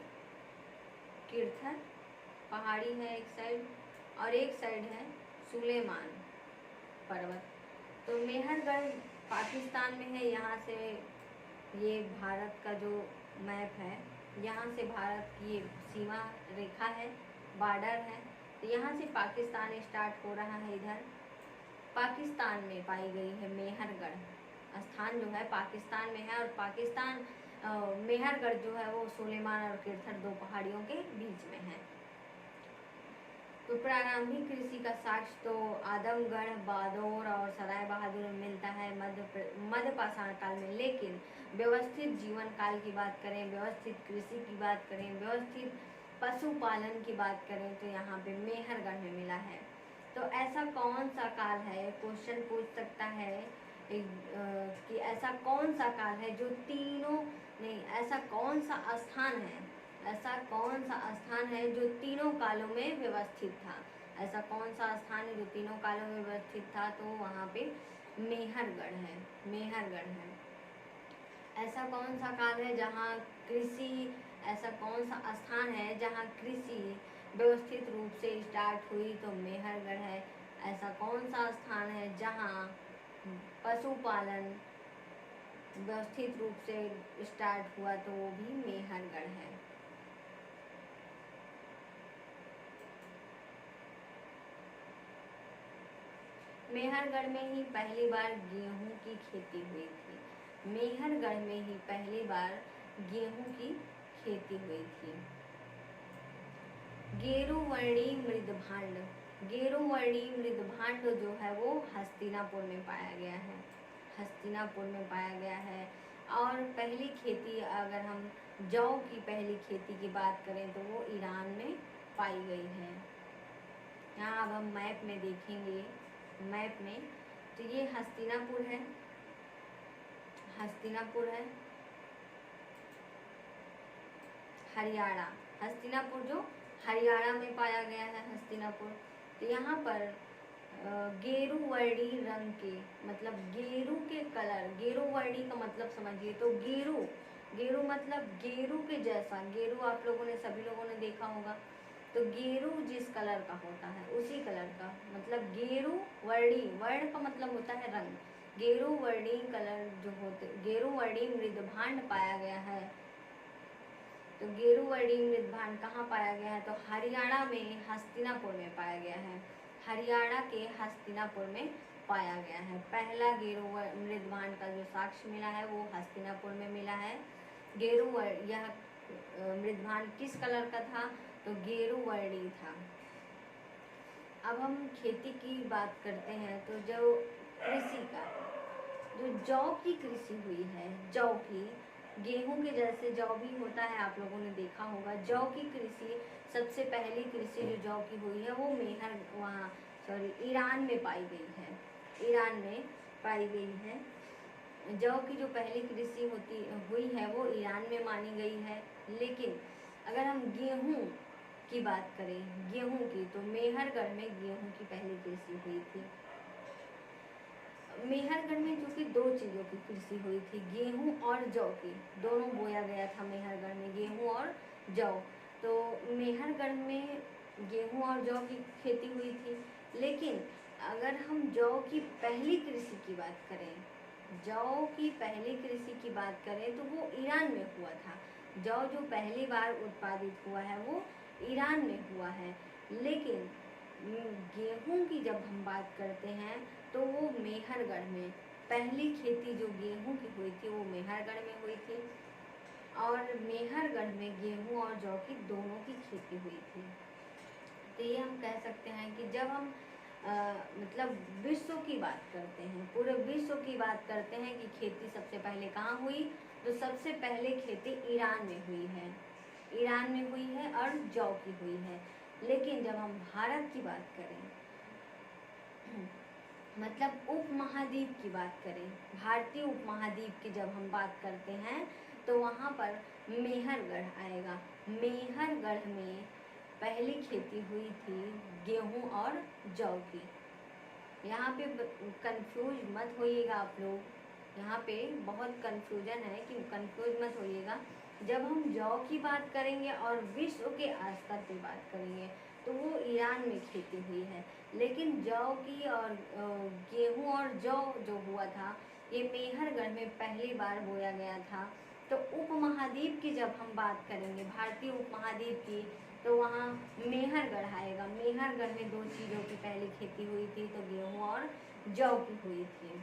किरथर पहाड़ी है एक साइड, और एक साइड है सुलेमान पर्वत। तो मेहरगढ़ पाकिस्तान में है। यहाँ से ये भारत का जो मैप है, यहाँ से भारत की ये सीमा रेखा है, बॉर्डर है। तो यहाँ से पाकिस्तान स्टार्ट हो रहा है। इधर पाकिस्तान में पाई गई है मेहरगढ़, स्थान जो है पाकिस्तान में है। और पाकिस्तान मेहरगढ़ जो है वो सुलेमान और किरथर दो पहाड़ियों के बीच में है। तो प्रारंभिक कृषि का साक्ष्य तो आदमगढ़, बादौर और सराय बहादुर में मिलता है मध्य पाषाण काल में। लेकिन व्यवस्थित जीवन काल की बात करें, व्यवस्थित कृषि की बात करें, व्यवस्थित पशुपालन की बात करें तो यहाँ पे मेहरगढ़ में मिला है। तो ऐसा कौन सा काल है, क्वेश्चन पूछ सकता है कि ऐसा कौन सा काल है जो तीनों नहीं, ऐसा कौन सा स्थान है, ऐसा कौन सा स्थान है जो तीनों कालों में व्यवस्थित था। ऐसा कौन सा स्थान है जो तीनों कालों में व्यवस्थित था, तो वहाँ पे मेहरगढ़ है, मेहरगढ़ है। ऐसा कौन सा काल है जहाँ कृषि, ऐसा कौन सा स्थान है जहाँ कृषि व्यवस्थित रूप से स्टार्ट हुई, तो मेहरगढ़ है। ऐसा कौन सा स्थान है जहाँ पशुपालन व्यवस्थित रूप से स्टार्ट हुआ, तो वो भी मेहरगढ़ है। मेहरगढ़ में ही पहली बार गेहूं की खेती हुई थी। मेहरगढ़ में ही पहली बार गेहूं की खेती हुई थी। गेरुवर्णी मृदभांड, गेरुवर्णी मृदभांड जो है वो हस्तिनापुर में पाया गया है, हस्तिनापुर में पाया गया है। और पहली खेती, अगर हम जौ की पहली खेती की बात करें तो वो ईरान में पाई गई है। यहाँ अब हम मैप में देखेंगे, मैप में तो ये हस्तिनापुर है, हस्तिनापुर है हरियाणा, हस्तिनापुर जो हरियाणा में पाया गया है हस्तिनापुर। तो यहाँ पर गेरुवर्णी रंग के, मतलब गेरू के कलर, गेरुवर्णी का मतलब समझिए तो गेरू, गेरू मतलब गेरू के जैसा, गेरू आप लोगों ने, सभी लोगों ने देखा होगा। तो गेरू जिस कलर का होता है उसी कलर का, मतलब गेरू वर्णी, वर्ण का मतलब होता है रंग, गेरू वर्णी कलर जो होते, गेरू वर्णी मृदभांड पाया गया है। तो गेरू वर्णी मृदभांड कहाँ पाया गया है, तो हरियाणा में हस्तिनापुर में पाया गया है, हरियाणा के हस्तिनापुर में पाया गया है। पहला गेरू मृदभांड का जो साक्ष्य मिला है वो हस्तिनापुर में मिला है। यह मृदभांड किस कलर का था, तो गेरुवर्णी था। अब हम खेती की बात करते हैं, तो जो कृषि का, जो जौ की कृषि हुई है, जौ की, गेहूं के जैसे जौ भी होता है, आप लोगों ने देखा होगा। जौ की कृषि, सबसे पहली कृषि जो जौ की हुई है वो ईरान में पाई गई है, ईरान में पाई गई है। जौ की जो पहली कृषि हुई है वो ईरान में मानी गई है। लेकिन अगर हम गेहूं की बात करें, गेहूं की, तो मेहरगढ़ में गेहूं की पहली कृषि हुई थी। मेहरगढ़ में जो कि दो चीज़ों की कृषि हुई थी, गेहूं और जौ की, दोनों बोया गया था मेहरगढ़ में, गेहूं और जौ। तो मेहरगढ़ में गेहूं और जौ की खेती हुई थी। लेकिन अगर हम जौ की पहली कृषि की बात करें, जौ की पहली कृषि की बात करें तो वो ईरान में हुआ था। जौ जो पहली बार उत्पादित हुआ है वो ईरान में हुआ है। लेकिन गेहूं की जब हम बात करते हैं तो वो मेहरगढ़ में, पहली खेती जो गेहूं की हुई थी वो मेहरगढ़ में हुई थी। और मेहरगढ़ में गेहूं और जौ की दोनों की खेती हुई थी। तो ये हम कह सकते हैं कि जब हम मतलब विश्व की बात करते हैं, पूरे विश्व की बात करते हैं कि खेती सबसे पहले कहाँ हुई, तो सबसे पहले खेती ईरान में हुई है, ईरान में हुई है और जौ की हुई है। लेकिन जब हम भारत की बात करें, मतलब उपमहाद्वीप की बात करें, भारतीय उपमहाद्वीप की जब हम बात करते हैं तो वहाँ पर मेहरगढ़ आएगा। मेहरगढ़ में पहली खेती हुई थी गेहूं और जौ की। यहाँ पे कंफ्यूज मत होइएगा आप लोग, यहाँ पे बहुत कंफ्यूजन है कि कंफ्यूज मत होइएगा। जब हम जौ की बात करेंगे और विश्व के स्तर पे बात करेंगे तो वो ईरान में खेती हुई है, लेकिन जौ की और गेहूं और जौ जो हुआ था ये मेहरगढ़ में पहली बार बोया गया था। तो उपमहाद्वीप की जब हम बात करेंगे, भारतीय उपमहाद्वीप की, तो वहाँ मेहरगढ़ आएगा। मेहरगढ़ में दो चीज़ों की पहली खेती हुई थी, तो गेहूं और जौ की हुई थी,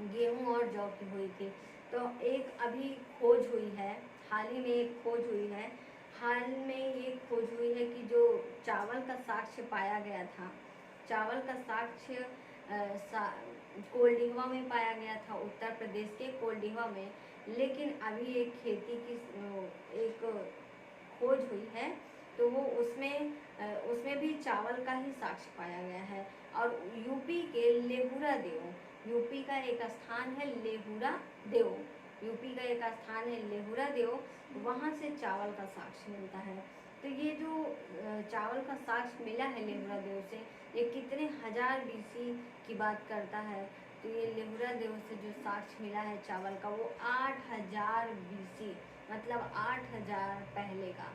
गेहूं और जौ की हुई थी। तो एक अभी खोज हुई है, हाल ही में एक खोज हुई है, हाल में ये खोज हुई है कि जो चावल का साक्ष्य पाया गया था, चावल का साक्ष्य कोल्डिहवा में पाया गया था, उत्तर प्रदेश के कोल्डिहवा में। लेकिन अभी एक खेती की एक खोज हुई है, तो वो उसमें भी चावल का ही साक्ष्य पाया गया है। और यूपी के लेहुरा देव, यूपी का एक स्थान है लेहुरा देव, यूपी का एक स्थान है लेहुरा देव, वहाँ से चावल का साक्ष्य मिलता है। तो ये जो चावल का साक्ष्य मिला है लेहुरा देव से, ये कितने हजार बीसी की बात करता है। तो ये लेहुरा देव से जो साक्ष्य मिला है चावल का, वो 8000 बीसी, मतलब 8000 पहले का,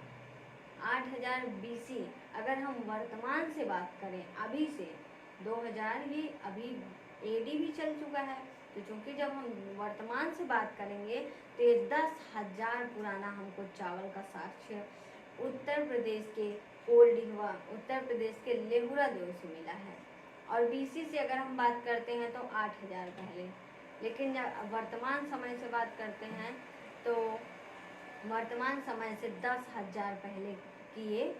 8000 बीसी। अगर हम वर्तमान से बात करें, अभी से 2000, ये अभी एडी भी चल चुका है, तो चूंकि जब हम वर्तमान से बात करेंगे तो ये 10,000 पुराना हमको चावल का साक्ष्य उत्तर प्रदेश के कोल्डिहवा, उत्तर प्रदेश के लेहुरा देव से मिला है। और बीसी से अगर हम बात करते हैं तो 8000 पहले। लेकिन जब वर्तमान समय से बात करते हैं तो वर्तमान समय से 10,000 पहले की ये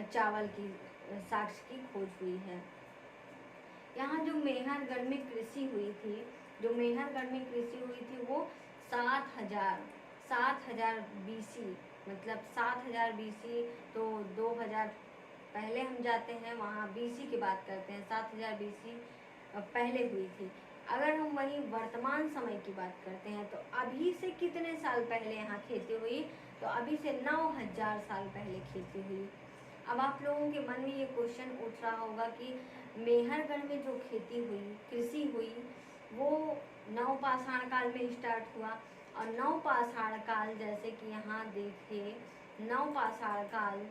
चावल की साक्ष्य की खोज हुई है। यहाँ जो मेहरगढ़ में कृषि हुई थी, जो मेहरगढ़ में कृषि हुई थी वो 7,000 बीसी, मतलब 7,000 बीसी, तो 2000 पहले हम जाते हैं, वहाँ बीसी की बात करते हैं, 7,000 बीसी पहले हुई थी। अगर हम वही वर्तमान समय की बात करते हैं तो अभी से कितने साल पहले यहाँ खेती हुई, तो अभी से 9,000 साल पहले खेती हुई। अब आप लोगों के मन में ये क्वेश्चन उठ रहा होगा कि मेहरगढ़ में जो खेती हुई, कृषि हुई, वो नवपाषाण काल में स्टार्ट हुआ। और नवपाषाण काल, जैसे कि यहाँ देखिए, नवपाषाण काल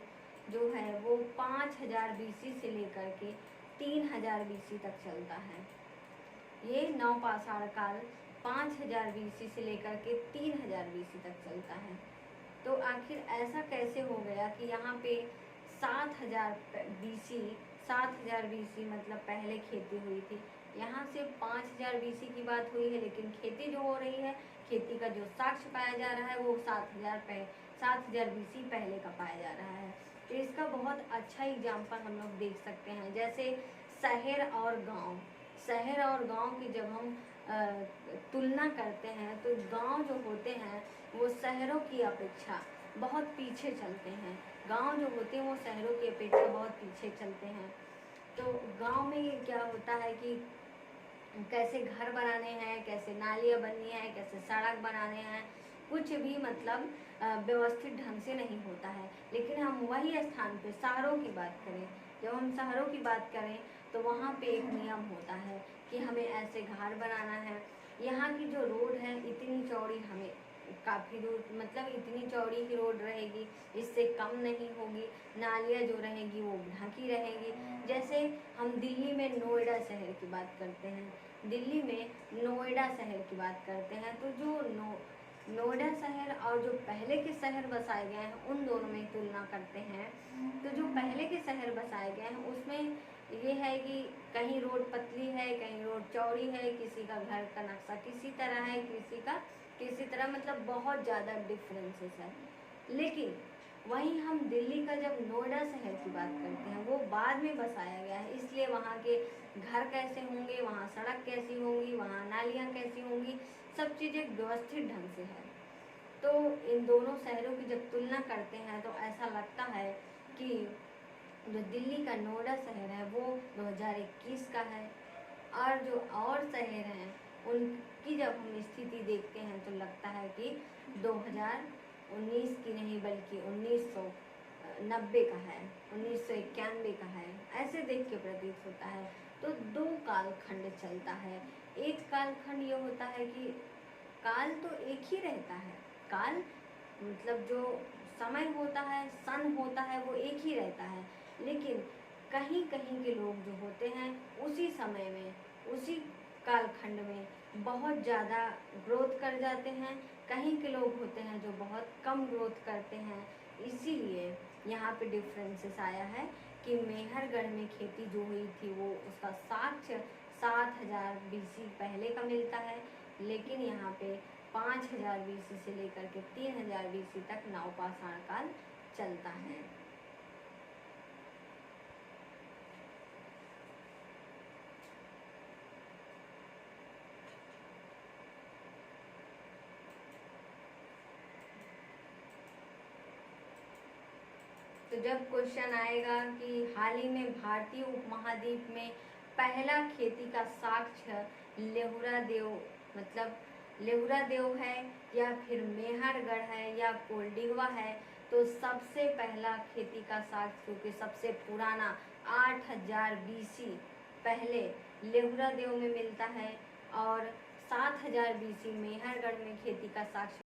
जो है वो 5000 बीसी से लेकर के 3000 बीसी तक चलता है। ये नवपाषाण काल 5000 बीसी से लेकर के 3000 बीसी तक चलता है। तो आखिर ऐसा कैसे हो गया कि यहाँ पे 7000 बीसी, 7000 बीसी मतलब पहले खेती हुई थी, यहाँ से 5000 बीसी की बात हुई है, लेकिन खेती जो हो रही है, खेती का जो साक्ष्य पाया जा रहा है वो 7000 बीसी पहले का पाया जा रहा है। तो इसका बहुत अच्छा एग्जाम्पल हम लोग देख सकते हैं, जैसे शहर और गांव, शहर और गांव की जब हम तुलना करते हैं तो गांव जो होते हैं वो शहरों की अपेक्षा बहुत पीछे चलते हैं, गांव जो होते हैं वो शहरों की अपेक्षा बहुत पीछे चलते हैं। तो गांव में क्या होता है कि कैसे घर बनाने हैं, कैसे नालियाँ बननी है, कैसे सड़क बनाने हैं, कुछ भी मतलब व्यवस्थित ढंग से नहीं होता है। लेकिन हम वही स्थान पे शहरों की बात करें, जब हम शहरों की बात करें तो वहाँ पे एक नियम होता है कि हमें ऐसे घर बनाना है, यहाँ की जो रोड है इतनी चौड़ी, हमें काफ़ी दूर, मतलब इतनी चौड़ी ही रोड रहेगी, इससे कम नहीं होगी, नालियाँ जो रहेगी वो ढकी रहेगी। जैसे हम दिल्ली में नोएडा शहर की बात करते हैं, दिल्ली में नोएडा शहर की बात करते हैं, तो जो नोएडा शहर और जो पहले के शहर बसाए गए हैं उन दोनों में तुलना करते हैं, तो जो पहले के शहर बसाए गए हैं उसमें ये है कि कहीं रोड पतली है, कहीं रोड चौड़ी है, किसी का घर का नक्शा किसी तरह है, किसी का किसी तरह, मतलब बहुत ज़्यादा डिफरेंसेस है। लेकिन वहीं हम दिल्ली का जब नोएडा शहर की बात करते हैं, वो बाद में बसाया गया है, इसलिए वहाँ के घर कैसे होंगे, वहाँ सड़क कैसी होंगी, वहाँ नालियाँ कैसी होंगी, सब चीज़ें व्यवस्थित ढंग से है। तो इन दोनों शहरों की जब तुलना करते हैं तो ऐसा लगता है कि जो दिल्ली का नोएडा शहर है वो 2021 का है, और जो और शहर हैं उनकी जब हम स्थिति देखते हैं तो लगता है कि 2019 की नहीं बल्कि 1990 का है, 1991 का है, ऐसे देख के प्रतीत होता है। तो दो कालखंड चलता है। एक कालखंड ये होता है कि काल तो एक ही रहता है, काल मतलब जो समय होता है, सन होता है, वो एक ही रहता है, लेकिन कहीं कहीं के लोग जो होते हैं उसी समय में, उसी कालखंड में बहुत ज़्यादा ग्रोथ कर जाते हैं, कहीं के लोग होते हैं जो बहुत कम ग्रोथ करते हैं। इसीलिए यहाँ पे डिफरेंसेस आया है कि मेहरगढ़ में खेती जो हुई थी वो उसका साक्ष्य 7000 BC पहले का मिलता है, लेकिन यहाँ पे 5000 BC से लेकर के 3000 BC तक नवपाषाण काल चलता है। तो जब क्वेश्चन आएगा कि हाल ही में भारतीय उपमहाद्वीप में पहला खेती का साक्ष्य लेहुरा देव, मतलब लेहुरा देव है या फिर मेहरगढ़ है या कोल्डिगवा है, तो सबसे पहला खेती का साक्ष्य, क्योंकि सबसे पुराना 8000 BC पहले लेहुरा देव में मिलता है और 7000 BC मेहरगढ़ में खेती का साक्ष्य